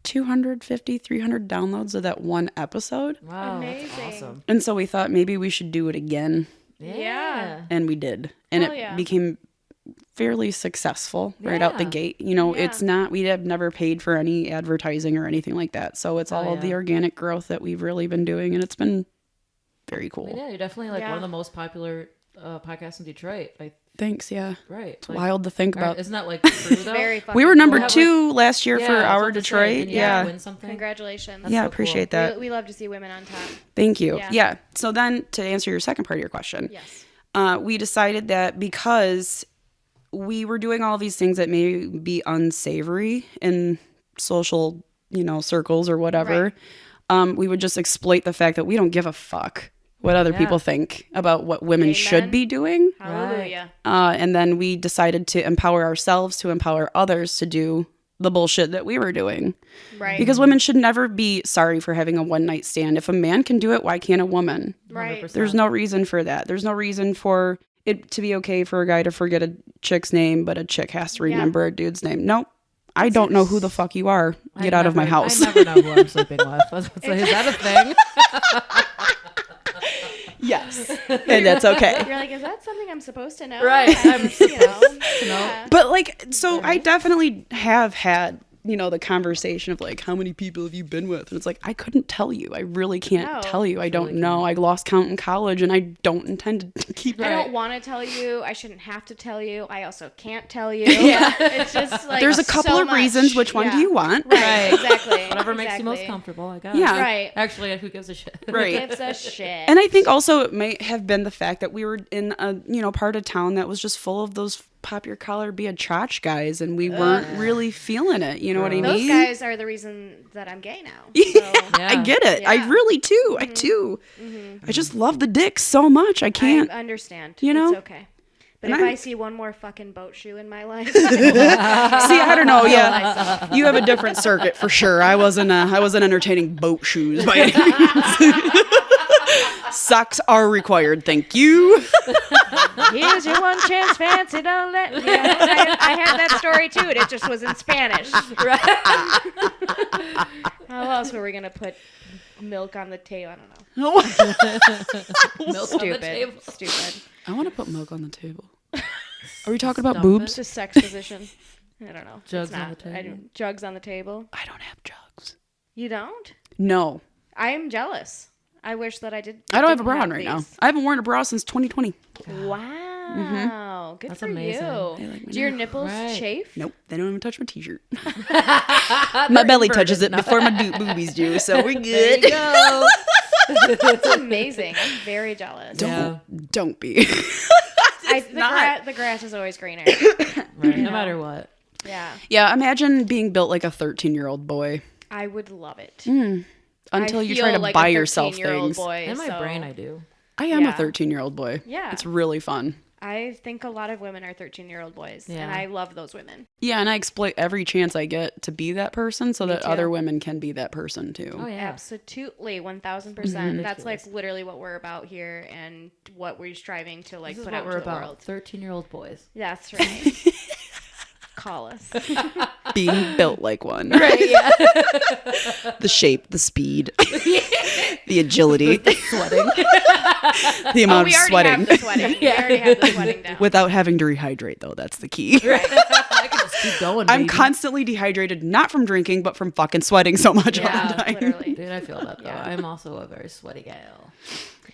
250, 300 downloads of that one episode. Wow. Amazing. That's awesome. And so we thought maybe we should do it again. Yeah. And we did. And it became fairly successful right out the gate. It's not, we have never paid for any advertising or anything like that. So it's all of the organic growth that we've really been doing. And it's been very cool. Yeah, you're definitely like one of the most popular podcasts in Detroit. Thanks, yeah. Right. It's wild to think about. Isn't that like true though? Very fucking we were number 2 last year for our Detroit. Win something. Congratulations. That's appreciate cool. that. We love to see women on top. Thank you. Yeah. So then to answer your second part of your question. Yes. We decided that because we were doing all these things that may be unsavory in social, circles or whatever, we would just exploit the fact that we don't give a fuck what other people think about what women should be doing. Hallelujah. And then we decided to empower ourselves to empower others to do the bullshit that we were doing. Right. Because women should never be sorry for having a one-night stand. If a man can do it, why can't a woman? Right. 100%. There's no reason for that. There's no reason for it to be okay for a guy to forget a chick's name, but a chick has to remember a dude's name. Nope. I don't know who the fuck you are. Get out of my house. I never know who I'm sleeping with. I was about to say, is that a thing? Yes. And that's okay. You're like, is that something I'm supposed to know? Right. I'm supposed to know. But I definitely have had, the conversation of like, how many people have you been with? And it's like, I couldn't tell you. I really can't tell you. I don't know. I lost count in college and I don't intend to keep I don't want to tell you. I shouldn't have to tell you. I also can't tell you. Yeah. It's just like there's a couple of reasons. Which one do you want? Right. Exactly. Whatever makes you most comfortable, I guess. Yeah. Right. Actually, who gives a shit? Right. Who gives a shit? And I think also it may have been the fact that we were in a, part of town that was just full of those pop your collar, be a chotch guys, and we weren't really feeling it. You know what I mean? Those guys are the reason that I'm gay now. Yeah, I get it. Yeah. I really do. I do. Mm-hmm. I just love the dick so much. I can't. I understand. It's okay. But if I see one more fucking boat shoe in my life, see, I don't know. Yeah, you have a different circuit for sure. I wasn't entertaining boat shoes by any means. Socks are required. Thank you. Here's your one chance, fancy, don't let me. I had that story too, and it just was in Spanish. Right. How else were we gonna put milk on the table? I don't know. Milk on the table. Stupid. I want to put milk on the table. Are we talking about boobs? It's a sex position. I don't know. Jugs on the table. Jugs on the table. I don't have jugs. You don't? No. I am jealous. I wish that I did. I don't have a bra on right now. I haven't worn a bra since 2020. Wow. Mm-hmm. Good That's for amazing. you. Do your nipples chafe? Nope. They don't even touch my t-shirt. My belly touches it before my boobies do, so we're good. There you go. That's amazing. I'm very jealous. Don't be. The grass is always greener. Right. No matter what. Yeah. Yeah, imagine being built like a 13-year-old boy. I would love it. Until you try to like buy yourself things. Boy, in my brain, I do. I am a 13-year-old boy. Yeah. It's really fun. I think a lot of women are 13-year-old boys, and I love those women. Yeah, and I exploit every chance I get to be that person so that other women can be that person too. Oh, yeah. Absolutely, 1,000%. That's like literally what we're about here and what we're striving to like put out into the world. 13-year-old boys. That's right. Call us. Being built like one. Right, yeah. The shape, the speed, the agility. The sweating. The amount of sweating. Have the sweating. We already have the sweating down. Without having to rehydrate, though. That's the key. Right. I can just keep going, baby. I'm constantly dehydrated, not from drinking, but from fucking sweating so much all the time. Literally. Dude, I feel that, though. Yeah. I'm also a very sweaty gal.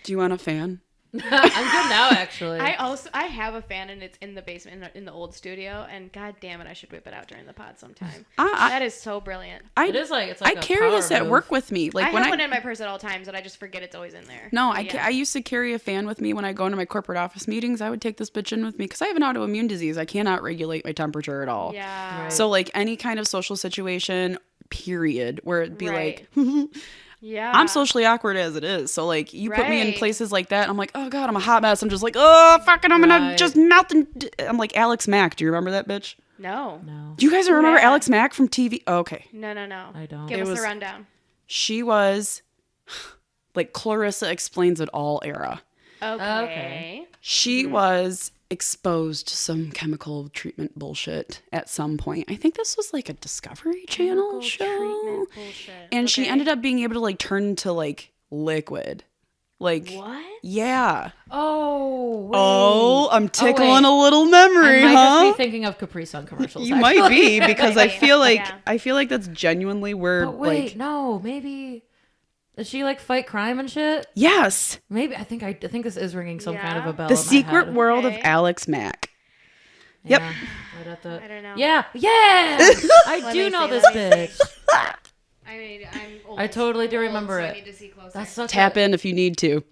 Do you want a fan? I'm good now, actually. I have a fan, and it's in the basement in the old studio, and god damn it, I should whip it out during the pod sometime. That is so brilliant. It's like I carry this at work with me. Like I have one in my purse at all times, and I just forget it's always in there. No, I used to carry a fan with me when I go into my corporate office meetings. I would take this bitch in with me because I have an autoimmune disease. I cannot regulate my temperature at all. Yeah. Right. So like any kind of social situation, period, where it'd be like. Yeah. I'm socially awkward as it is. So, like, you put me in places like that, I'm like, oh, God, I'm a hot mess. I'm just like, oh, fucking, I'm going to just melt. I'm like Alex Mack. Do you remember that bitch? No. Do you guys remember Alex Mack from TV? Oh, okay. No. I don't. Give us a rundown. She was like Clarissa Explains It All era. Okay. She was exposed to some chemical treatment bullshit at some point. I think this was like a Discovery Channel show. And she ended up being able to like turn into like liquid. Like what? Yeah. Oh. Wait. Oh, I'm tickling a little memory, I might huh? just be thinking of Capri Sun commercials. You might be because I feel like that's genuinely where. But wait, like, no, maybe. Does she like fight crime and shit? Yes. Maybe I think this is ringing some kind of a bell. The in my Secret head. World of Alex Mack. Yep. Yeah, right at the... I don't know. Yeah. I do know this bitch. I mean, I'm old. I totally do remember so it. I need to see closer. That's such Tap in if you need to.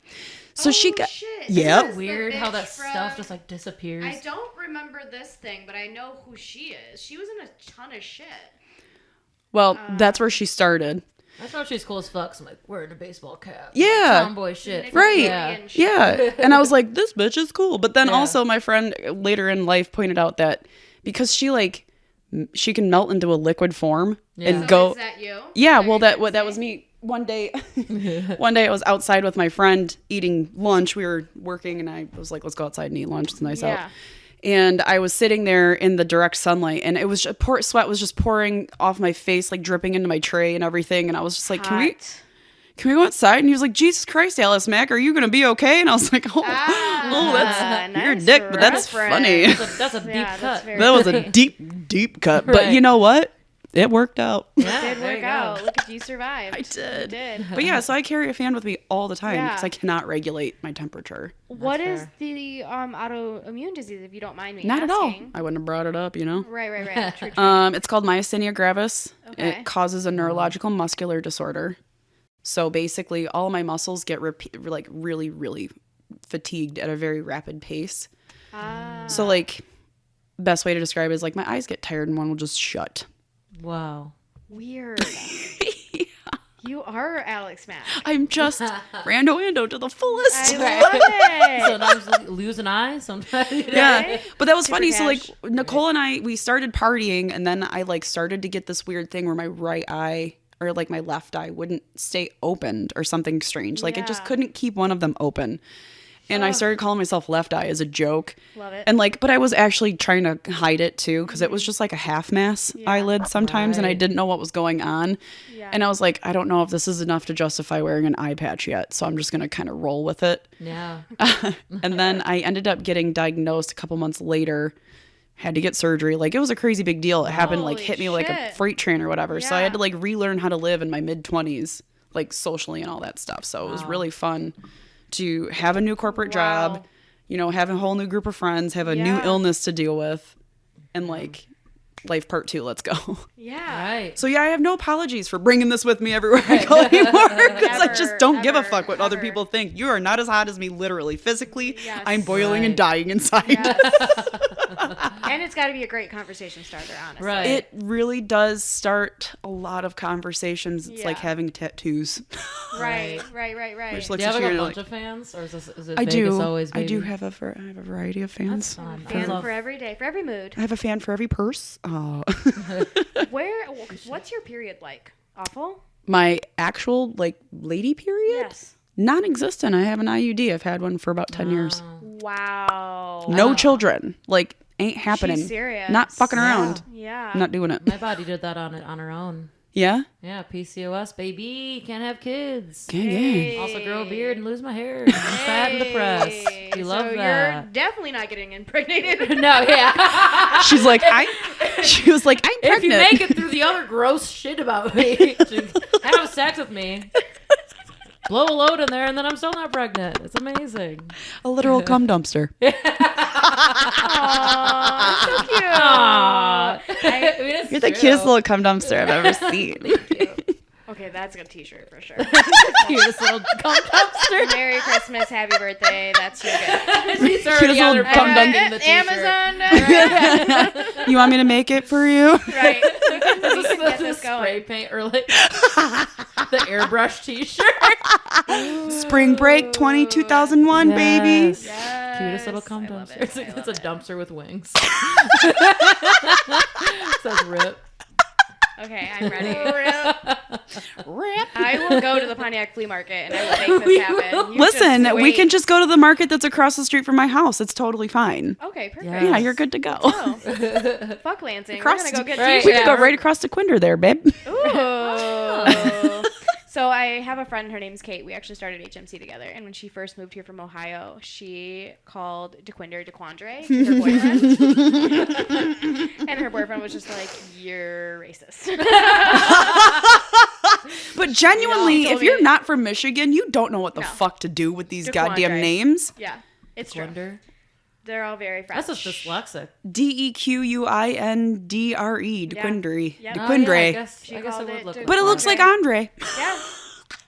So she got. Shit. Yep. Isn't it weird how that stuff just like disappears. I don't remember this thing, but I know who she is. She was in a ton of shit. Well, that's where she started. I thought she was cool as fuck. So I'm like, wearing a baseball cap. Yeah. Tomboy shit. Right. Yeah. And I was like, this bitch is cool. But then also my friend later in life pointed out that because she can melt into a liquid form and go. Is that you? Yeah. Well, that was me. One day I was outside with my friend eating lunch. We were working and I was like, let's go outside and eat lunch. It's nice out. And I was sitting there in the direct sunlight and it was just sweat was just pouring off my face, like dripping into my tray and everything. And I was just like, can we go outside? And he was like, Jesus Christ, Alice Mack, are you going to be okay? And I was like, that's nice your dick, but that's funny. That's a deep cut. That was a deep cut. Right. But you know what? It worked out. Yeah, it did work out. Look at you survived. I did. You did. But yeah, so I carry a fan with me all the time because I cannot regulate my temperature. What is the autoimmune disease, if you don't mind me Not asking? at all. I wouldn't have brought it up, you know? Right. True. It's called myasthenia gravis. Okay. It causes a neurological muscular disorder. So basically, all my muscles get really, really fatigued at a very rapid pace. So like, best way to describe it is like my eyes get tired and one will just shut. Wow. Weird. Yeah. You are Alex Mack. I'm just Ando to the fullest. I love it. Sometimes lose an eye. Sometimes. Yeah. But that was Super funny. cash. So like Nicole and I, we started partying and then I like started to get this weird thing where my right eye or like my left eye wouldn't stay opened or something strange. Like it just couldn't keep one of them open. And I started calling myself Left Eye as a joke. Love it. And like, but I was actually trying to hide it too because it was just like a half mass eyelid sometimes, and I didn't know what was going on. Yeah. And I was like, I don't know if this is enough to justify wearing an eye patch yet, so I'm just gonna kind of roll with it. Yeah. And then I ended up getting diagnosed a couple months later. Had to get surgery. Like it was a crazy big deal. It happened like hit me like a freight train or whatever. Yeah. So I had to like relearn how to live in my mid-20s, like socially and all that stuff. So it was really fun to have a new corporate job, you know, have a whole new group of friends, have a new illness to deal with, and like life part 2, let's go. Yeah. Right. So yeah, I have no apologies for bringing this with me everywhere I go anymore because I just don't give a fuck what other people think. You are not as hot as me, literally, physically. Yes. I'm boiling and dying inside. Yes. And it's got to be a great conversation starter, honestly. Right. It really does start a lot of conversations. It's like having tattoos. Right. Do you have like a bunch of fans, or is it I Vegas do. Always Baby? I do have a variety of fans. That's fun. Fan for every day, for every mood. I have a fan for every purse. What's your period like? Awful? My actual like lady period? Yes. Non-existent. I have an IUD. I've had one for about 10 years. Wow. No children. Like ain't happening. She's serious. Not fucking around. Yeah. Not doing it. My body did that on her own. Yeah? Yeah, PCOS, baby. Can't have kids. Gang. Also grow a beard and lose my hair. I'm fat and depressed. You love that. You're definitely not getting impregnated. No, yeah. She was like, I'm pregnant. If you make it through the other gross shit about me, have sex with me. Blow a load in there, and then I'm still not pregnant. It's amazing. A literal cum dumpster. Aww, so cute. You're the cutest little cum dumpster I've ever seen. Okay, that's a t-shirt for sure. Cutest little cum dumpster. Merry Christmas, happy birthday. That's your gift. She's already on her cum dumping the t-shirt. Amazon. You want me to make it for you? Right. This is spray paint or like. The airbrush t-shirt. Spring break 2001, baby. Yes. Cutest little cum dumpster. It's a dumpster with wings. Says rip. Okay, I'm ready. Rip. I will go to the Pontiac Flea Market and I will make this happen. Listen, we can just go to the market that's across the street from my house. It's totally fine. Okay, perfect. Yeah, you're good to go. Fuck Lansing. We're gonna go get t-shirts. We can go right across the Quinder there, babe. Ooh. So I have a friend, her name's Kate. We actually started HMC together. And when she first moved here from Ohio, she called DeQuinder DeQuandre to her boyfriend. And her boyfriend was just like, you're racist. But genuinely, if you're not from Michigan, you don't know what the fuck to do with these goddamn names. Yeah, it's true. They're all very French. That's just dyslexic. DeQuindre. DeQuindre. Yep. DeQuindre. I guess it would look. But it looks like Andre. Yeah.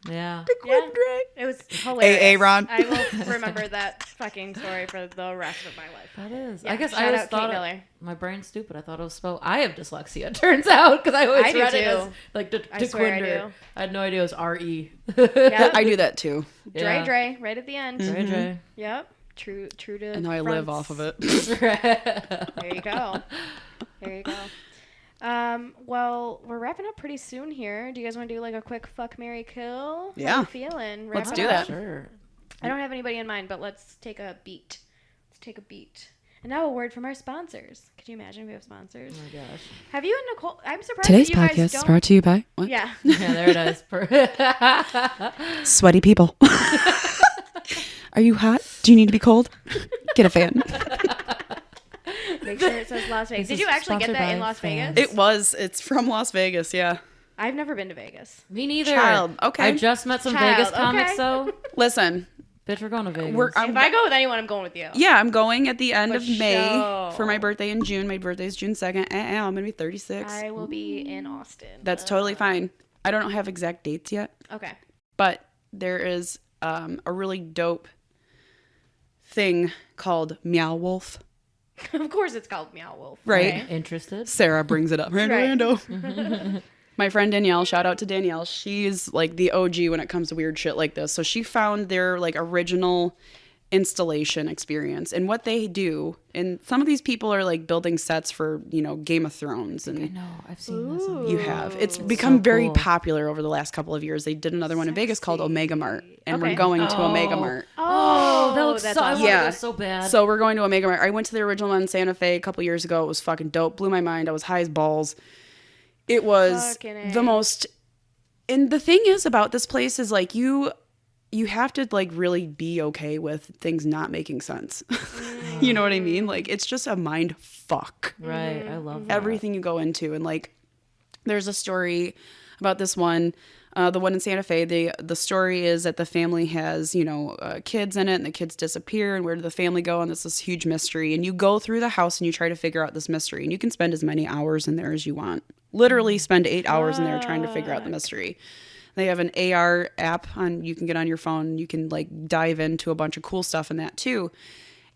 Yeah. DeQuindre. It was hilarious. Ron. I will remember that fucking story for the rest of my life. That is. Yeah, I guess shout I out just thought Kate Miller. my brain's stupid. I thought it was spelled. I have dyslexia. It turns out because I always I do read it too. as like I swear I DeQuinder. do. I had no idea it was R-E. Yeah. I do that too. Dre, right at the end. Dre. Yep. True to. And now I live off of it. There you go. Well, we're wrapping up pretty soon here. Do you guys want to do like a quick fuck, marry, kill? Yeah. How you feeling? Let's Wrap do it that. up. Sure. I don't have anybody in mind, but let's take a beat. And now a word from our sponsors. Could you imagine if we have sponsors? Oh my gosh. Have you and Nicole? I'm surprised Today's that you guys podcast don't. is brought to you by what? Yeah. Yeah, there it is. Sweaty people. Are you hot? Do you need to be cold? Get a fan. Make sure it says Las Vegas. Did you actually get that in Las Vegas? It's from Las Vegas, yeah. I've never been to Vegas. Me neither. Child, okay. I just met some Vegas comics, though. Listen. Bitch, we're going to Vegas. If I go with anyone, I'm going with you. Yeah, I'm going at the end of May for my birthday in June. My birthday is June 2nd. I'm going to be 36. I will be in Austin. That's totally fine. I don't have exact dates yet. Okay. But there is a really dope thing called Meow Wolf. Of course it's called Meow Wolf. Right. Interested? Sarah brings it up. Rando. My friend Danielle, shout out to Danielle. She's like the OG when it comes to weird shit like this. So she found their like original installation experience and what they do. And some of these people are like building sets for, Game of Thrones. And I know. I've seen this. you have. It's become very popular over the last couple of years. They did another one in Vegas called Omega Mart. And we're going to Omega Mart. Oh, that looks so, awesome. I want to go so bad. So we're going to Omega Mart. I went to the original one in Santa Fe a couple years ago. It was fucking dope. Blew my mind. I was high as balls. It was the most... And the thing is about this place is like you have to like really be okay with things not making sense. You know what I mean? Like it's just a mind fuck. Right. I love that. Everything you go into. And like there's a story about this one, the one in Santa Fe. The story is that the family has, kids in it and the kids disappear and where did the family go? And it's this huge mystery. And you go through the house and you try to figure out this mystery and you can spend as many hours in there as you want. Literally spend 8 hours in there trying to figure out the mystery. They have an AR app you can get on your phone. You can like dive into a bunch of cool stuff in that too.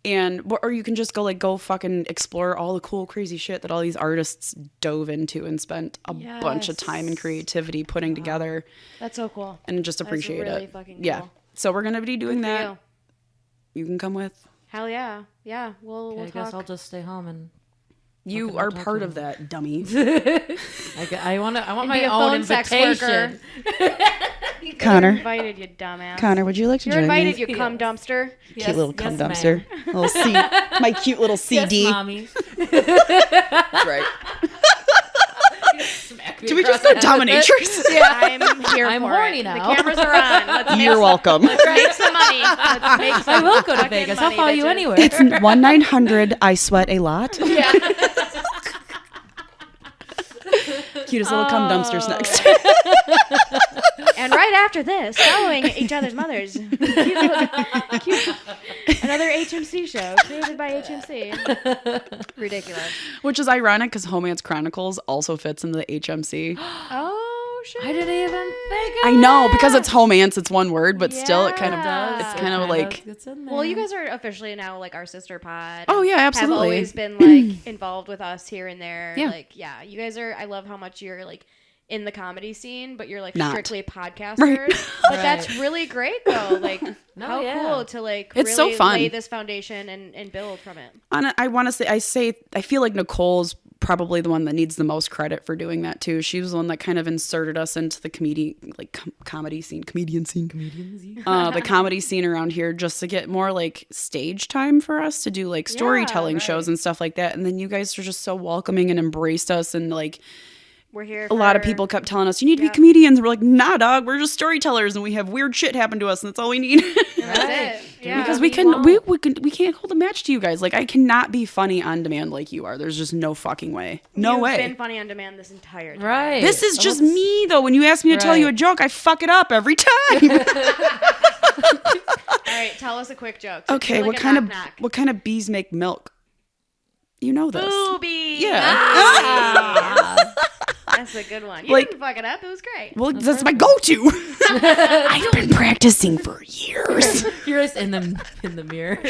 Or you can just go fucking explore all the cool, crazy shit that all these artists dove into and spent a bunch of time and creativity putting together. That's so cool. And just appreciate That's really it. fucking cool. Yeah. So we're going to be doing that. You can come with. Hell yeah. Yeah. We'll I guess I'll just stay home and... You are part of that, dummy. I want my own invitation. Connor. You're invited, you dumbass. Connor, would you like to You're join invited, me? you cum dumpster. Cute little cum dumpster. My cute little CD. Yes, mommy. That's right. Do we just go dominatrix? Yeah, I'm here I'm for horny it. now. The cameras are on. You're welcome. Let's make some money. Let's make some I will go to fucking Vegas. I'll money, follow you bitches. anywhere. It's 1-900 I sweat a lot. Yeah. Cutest little cum dumpsters next. And right after this, following each other's mothers, cute, another HMC show created by HMC. Ridiculous. Which is ironic because Homance Chronicles also fits in the HMC. Oh shit! I didn't even think of I know that. because it's Homance, it's one word, but still it kind of Yeah. it's kind of like. Well, you guys are officially now like our sister pod. Oh yeah, absolutely. Have always been like involved with us here and there. Yeah. Like you guys are. I love how much you're like in the comedy scene, but you're like Not. strictly podcasters. Right. But that's really great though. Like how cool to like it's really so fun. lay this foundation and build from it. I want to say, I feel like Nicole's probably the one that needs the most credit for doing that too. She was the one that kind of inserted us into the comedy scene, the comedy scene around here, just to get more like stage time for us to do like storytelling shows and stuff like that. And then you guys are just so welcoming and embraced us, and like we're here. A lot of people kept telling us, you need to be comedians. And we're like, nah, dog, we're just storytellers, and we have weird shit happen to us, and that's all we need. That's it. Yeah. Because we can't hold a match to you guys. Like, I cannot be funny on demand like you are. There's just no fucking way. No way. You've been funny on demand this entire time. Right. This is just me, though. When you ask me to tell you a joke, I fuck it up every time. All right, tell us a quick joke. Okay, what kind of bees make milk? You know this. Boobies. Yeah. That's a good one. You didn't fuck it up. It was great. Well, that's my go-to. I've been practicing for years. You're just in the mirror.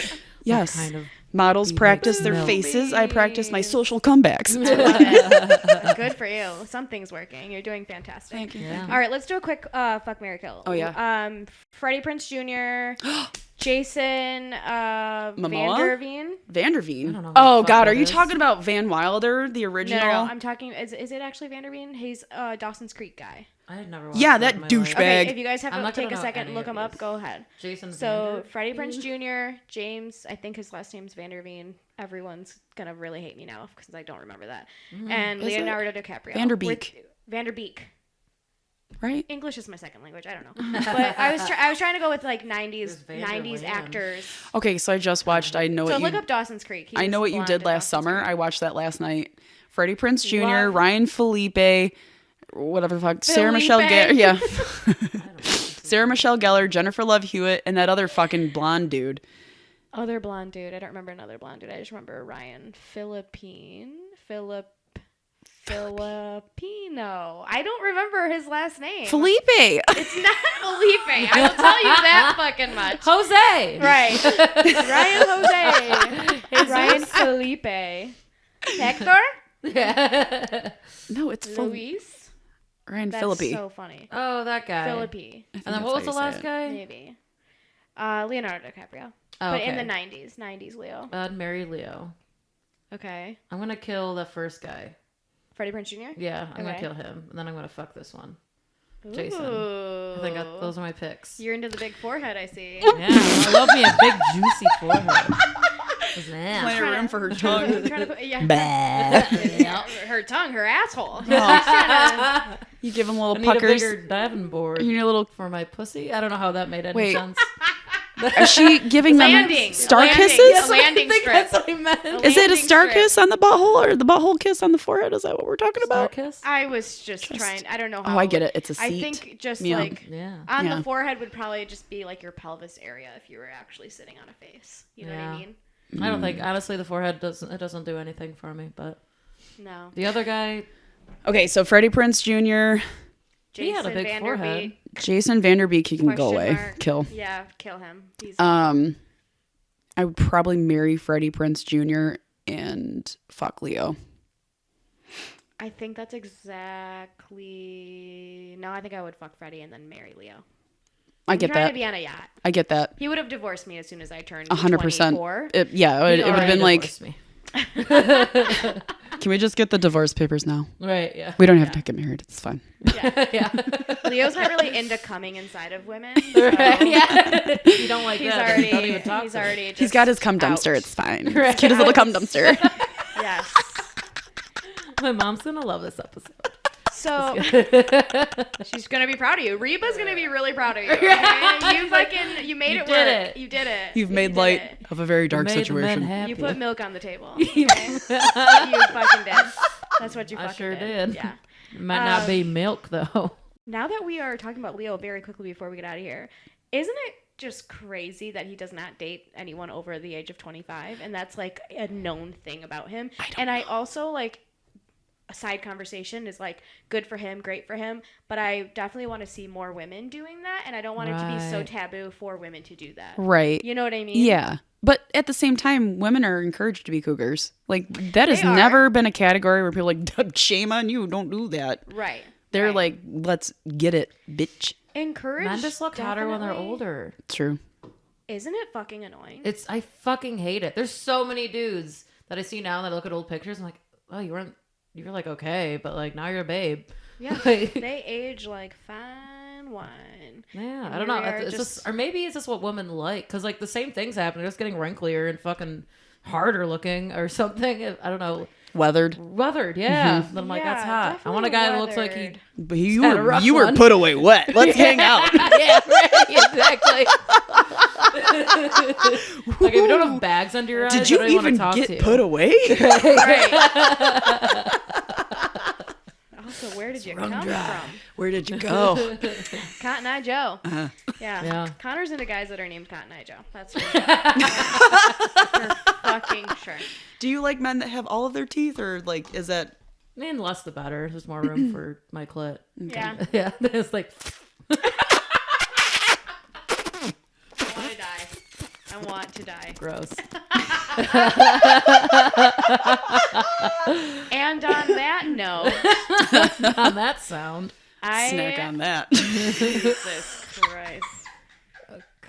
Yes. Kind of models practice their faces. I practice my social comebacks. I love it. Good for you. Something's working. You're doing fantastic. Thank you. Yeah. All right, let's do a quick fuck, marry, kill. Oh yeah. Freddie Prinze Jr., Jason Vanderveen. Vanderveen. I don't know Oh God, are you talking about Van Wilder, the original? No. I'm talking. Is it actually Vanderveen? He's Dawson's Creek guy. I had never watched that douchebag. Okay, if you guys have to take a second and look him up, go ahead. Jason. So Freddie Prinze Jr., James, I think his last name's Vanderveen. Everyone's gonna really hate me now because I don't remember that. And Leonardo DiCaprio. Vanderbeek. Right? English is my second language. I don't know, but I was trying to go with like 90s actors. Okay, so I just watched. Look up Dawson's Creek. I know what you did last summer. I watched that last night. Freddie Prinze Jr., Ryan Felipe, whatever the fuck, Sarah Michelle Gellar. Yeah. Sarah Michelle Gellar, Jennifer Love Hewitt, and that other fucking blonde dude. Other blonde dude. I don't remember another blonde dude. I just remember Ryan Filipino. I don't remember his last name. Felipe. It's not Felipe. I will tell you that fucking much. Jose. Right. Ryan Jose. Ryan Felipe. Hector? Yeah. No, it's Luis. Ryan That's Philippi. so funny. Oh, that guy. Philippi. And then what was the last guy? Maybe. Leonardo DiCaprio. Oh, but okay. in the 90s Leo. I'd marry Leo. Okay. I'm gonna kill the first guy. Freddie Prinze Jr.? Yeah, I'm gonna kill him, and then I'm gonna fuck this one. Jason. Ooh. I think those are my picks. You're into the big forehead, I see. Yeah, I love me a big juicy forehead. Plenty of room for her tongue. Her tongue, her asshole. You give him little I need puckers. a bigger diving board You need a little. for my pussy. I don't know how that made any sense. Is she giving them star kisses? A landing strip. That's what I meant. Is it a star kiss on the butthole or the butthole kiss on the forehead? Is that what we're talking about? Star kiss? I was just trying. I don't know how. Oh, I get it. It's a seat. I think just like on the forehead would probably just be like your pelvis area if you were actually sitting on a face. You know what I mean? I don't think honestly the forehead doesn't do anything for me, but no. The other guy. Okay, so Freddie Prinze Jr. He had a big forehead. Jason Vanderbeek, he can go away. Kill. Yeah, kill him. He's I would probably marry Freddie Prinze Jr. and fuck Leo. I think that's exactly. No, I think I would fuck Freddie and then marry Leo. I get trying that. To be on a yacht. I get that. He would have divorced me as soon as I turned 100%. 24. It would have been like. Me. Can we just get the divorce papers now? Right, yeah. We don't have to get married. It's fine. Yeah. Leo's not really into coming inside of women. So yeah. You don't like he's that. Already He's got his cum dumpster. It's fine. Right. It's cute as little cum dumpster. Yes. My mom's going to love this episode. So she's gonna be proud of you. Reba's gonna be really proud of you. Okay? You made it work. You did it. You've made light of a very dark situation. You put milk on the table. Okay? You fucking did. That's what you fucking sure did. Yeah. It might not be milk though. Now that we are talking about Leo very quickly before we get out of here, isn't it just crazy that he does not date anyone over the age of 25? And that's like a known thing about him. I also like. A side conversation is like good for him, great for him, but I definitely want to see more women doing that, and I don't want it to be so taboo for women to do that. Right. You know what I mean? Yeah. But at the same time, women are encouraged to be cougars. Like, that has never been a category where people are like, shame on you, don't do that. Right. They're like, let's get it, bitch. Encourage. Men just look hotter when they're older. True. Isn't it fucking annoying? I fucking hate it. There's so many dudes that I see now that I look at old pictures. I'm like, oh, you were like okay, but like now you're a babe. Yeah, they age like fine wine. Yeah, I don't know. Or maybe it's just what women like, because like the same things happen. They're just getting wrinklier and fucking harder looking or something. I don't know. Weathered, yeah. Then I'm like, that's hot. I want a guy that looks like you were put away wet. Let's hang out. Yeah, right, exactly. Like, if you don't have bags under your eyes, did you even get put away? Right. Also, where did you come from? Where did you go? Cotton Eye Joe. Uh-huh. Yeah. Connor's into guys that are named Cotton Eye Joe. That's for fucking sure. Do you like men that have all of their teeth, or like, is that? I mean, less the better. There's more room for my clit. Okay. Yeah. Yeah. It's like. I want to die. Gross. And on that note, on that sound, snack on that. Jesus Christ.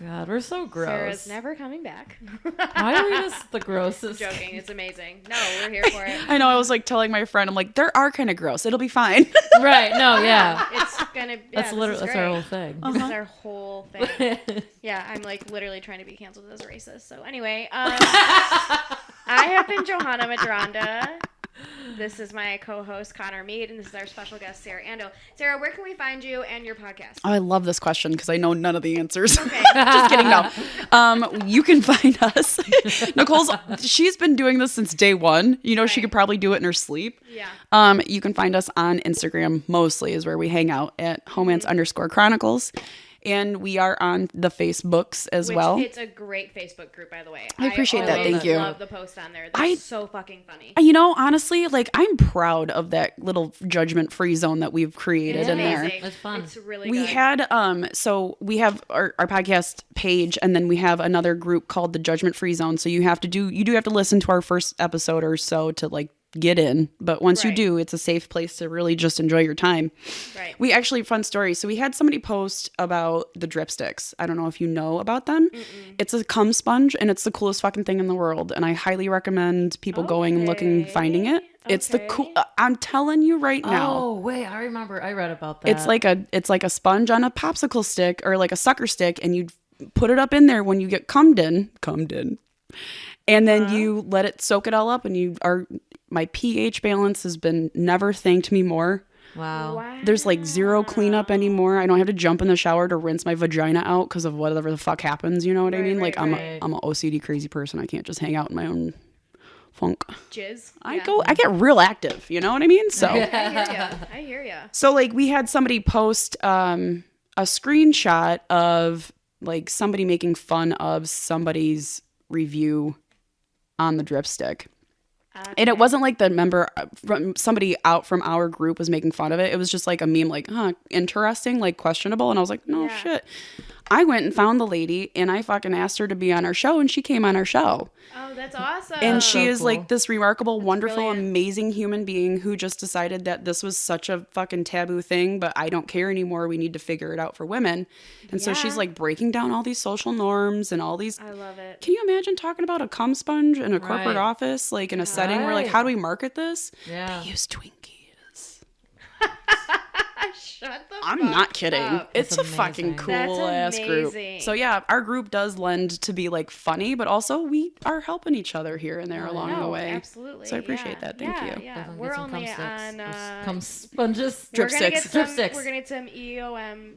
God, we're so gross. Sarah's never coming back. Why are we just the grossest? Joking, it's amazing. No, we're here for it. I know. I was like telling my friend, I'm like, they are kind of gross. It'll be fine. Right? No, yeah. It's gonna. That's literally that's our whole thing. This is our whole thing. Yeah, I'm like literally trying to be canceled as a racist. So anyway, I have been Johanna Medranda. This is my co-host, Connor Meade, and this is our special guest, Sarah Ando. Sarah, where can we find you and your podcast? Oh, I love this question because I know none of the answers. Okay. Just kidding, no. You can find us. Nicole's, she's been doing this since day one. You know, she could probably do it in her sleep. Yeah. You can find us on Instagram, mostly is where we hang out, at Homance_Chronicles. And we are on the Facebooks as well. It's a great Facebook group, by the way. I appreciate that. Thank you. I love the post on there. That's so fucking funny. You know, honestly, like, I'm proud of that little judgment-free zone that we've created in there. It's fun. It's really We good. had, so we have our podcast page, and then we have another group called the Judgment Free Zone. So you do have to listen to our first episode or so to, like, get in, but once you do, it's a safe place to really just enjoy your time. Right. We actually, fun story, so we had somebody post about the drip sticks. I don't know if you know about them. It's a cum sponge, and it's the coolest fucking thing in the world, and I highly recommend people going and looking, finding it. It's the cool, I'm telling you right now. Oh wait, I remember, I read about that. It's like a sponge on a popsicle stick or like a sucker stick, and you put it up in there when you get cummed in, and then you let it soak it all up, and my pH balance has been never thanked me more. Wow. There's like zero cleanup anymore. I don't have to jump in the shower to rinse my vagina out because of whatever the fuck happens. You know what I mean? Like, I'm an OCD crazy person. I can't just hang out in my own funk. Jizz. I get real active. You know what I mean? So I hear ya. So like we had somebody post a screenshot of like somebody making fun of somebody's review on the drip stick. Okay. And it wasn't like the member from somebody out from our group was making fun of it. It was just like a meme, like, interesting, like questionable. And I was like, no shit. I went and found the lady, and I fucking asked her to be on our show, and she came on our show. Oh, that's awesome. And she is like this remarkable, wonderful, amazing human being who just decided that this was such a fucking taboo thing, but I don't care anymore. We need to figure it out for women. And so she's like breaking down all these social norms and all these. I love it. Can you imagine talking about a cum sponge in a corporate office, like in a setting where like, how do we market this? Yeah. They use Twinkies. Shut the I'm fuck not kidding. up. It's a fucking cool ass group. So yeah, our group does lend to be like funny, but also we are helping each other here and there along the way. Absolutely. So I appreciate that. Thank you. Yeah. We're only on cum sponges. Drip sticks. We're gonna get some EOM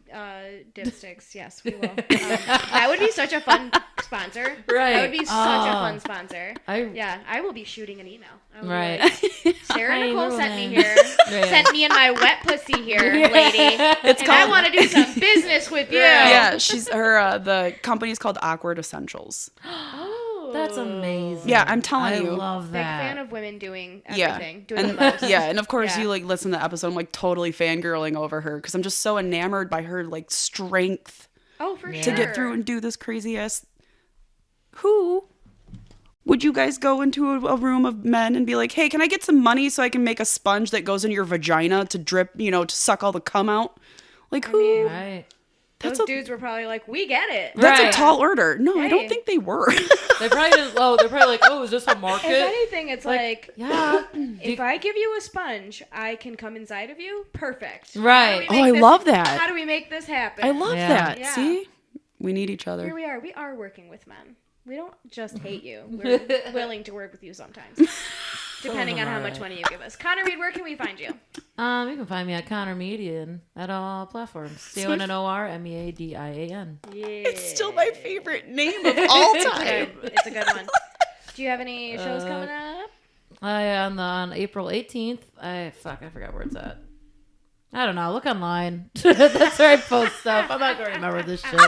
dipsticks. Yes, we will. That would be such a fun sponsor. Right. That would be such a fun sponsor. I will be shooting an email. Right. Like, Sarah Nicole sent me here. Sent me and my wet pussy here, lady. I want to do some business with you. Yeah, she's the company's called Awkward Essentials. Oh, that's amazing. Yeah, I'm telling you. I love that. Big fan of women doing everything, doing the most. Yeah, and of course you like listen to the episode. I'm like totally fangirling over her because I'm just so enamored by her like strength. Oh, for sure. To get through and do this crazy ass. Who Would you guys go into a room of men and be like, hey, can I get some money so I can make a sponge that goes in your vagina to drip, to suck all the cum out? Like, who? Right. Those dudes were probably like, we get it. That's a tall order. No, I don't think they were. They probably didn't. Oh, they're probably like, oh, is this a market? If anything, it's like yeah. If I give you a sponge, I can come inside of you. Perfect. Right. I love that. How do we make this happen? I love that. Yeah. See? We need each other. Here we are. We are working with men. We don't just hate you. We're willing to work with you sometimes. Depending on how much money you give us. Connor Meade, where can we find you? You can find me at Connor Median at all platforms. CONNORMEADIAN. Yeah. It's still my favorite name of all time. It's a good one. Do you have any shows coming up? On April 18th. I forgot where it's at. I don't know. Look online. That's where I post stuff. I'm not going to remember this shit.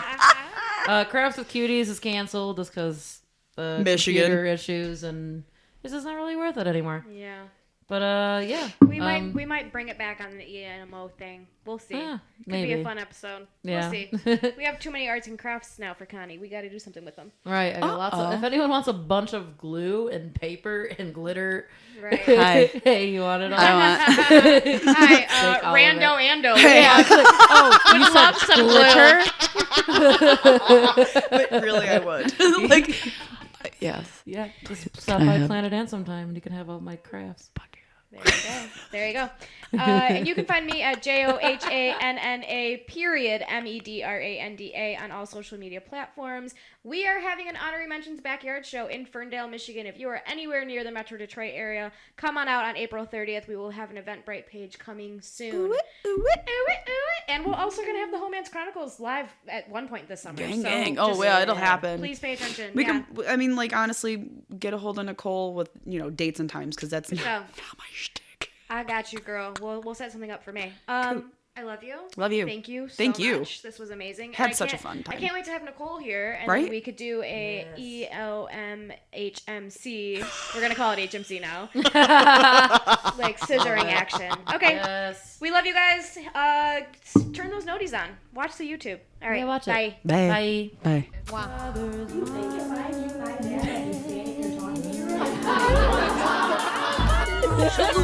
Crafts with Cuties is canceled just because computer issues, and it's just not really worth it anymore. Yeah. But yeah. We might bring it back on the ENMO thing. We'll see. Yeah, Could maybe be a fun episode. Yeah. We'll see. We have too many arts and crafts now for Connie. We got to do something with them. Right. I got lots of. If anyone wants a bunch of glue and paper and glitter, right? Hi. Hey, you want it all? I want. Hi, Rando Ando. Hey. Yeah. Oh, you love some glitter? But really, I would. Like, yes. Yeah. Just stop by Planet Ant sometime, and you can have all my crafts. There you go. And you can find me at JOHANNA MEDRANDA on all social media platforms. We are having an Honorary Mentions Backyard Show in Ferndale, Michigan. If you are anywhere near the Metro Detroit area, come on out on April 30th. We will have an Eventbrite page coming soon. And we're also going to have the Homance Chronicles live at one point this summer. Gang. Oh, yeah, it'll happen. Please pay attention. We can, I mean, like, honestly, get a hold of Nicole with, dates and times, because that's not my shtick. I got you, girl. We'll set something up for me. Cool. I love you. Love you. Thank you so much. This was amazing. Had such a fun time. I can't wait to have Nicole here, and then we could do a ELMHMC. We're going to call it HMC now. Like scissoring action. Okay. Yes. We love you guys. Turn those noties on. Watch the YouTube. All right. Yeah, watch it. Bye. Bye. Wow. Shut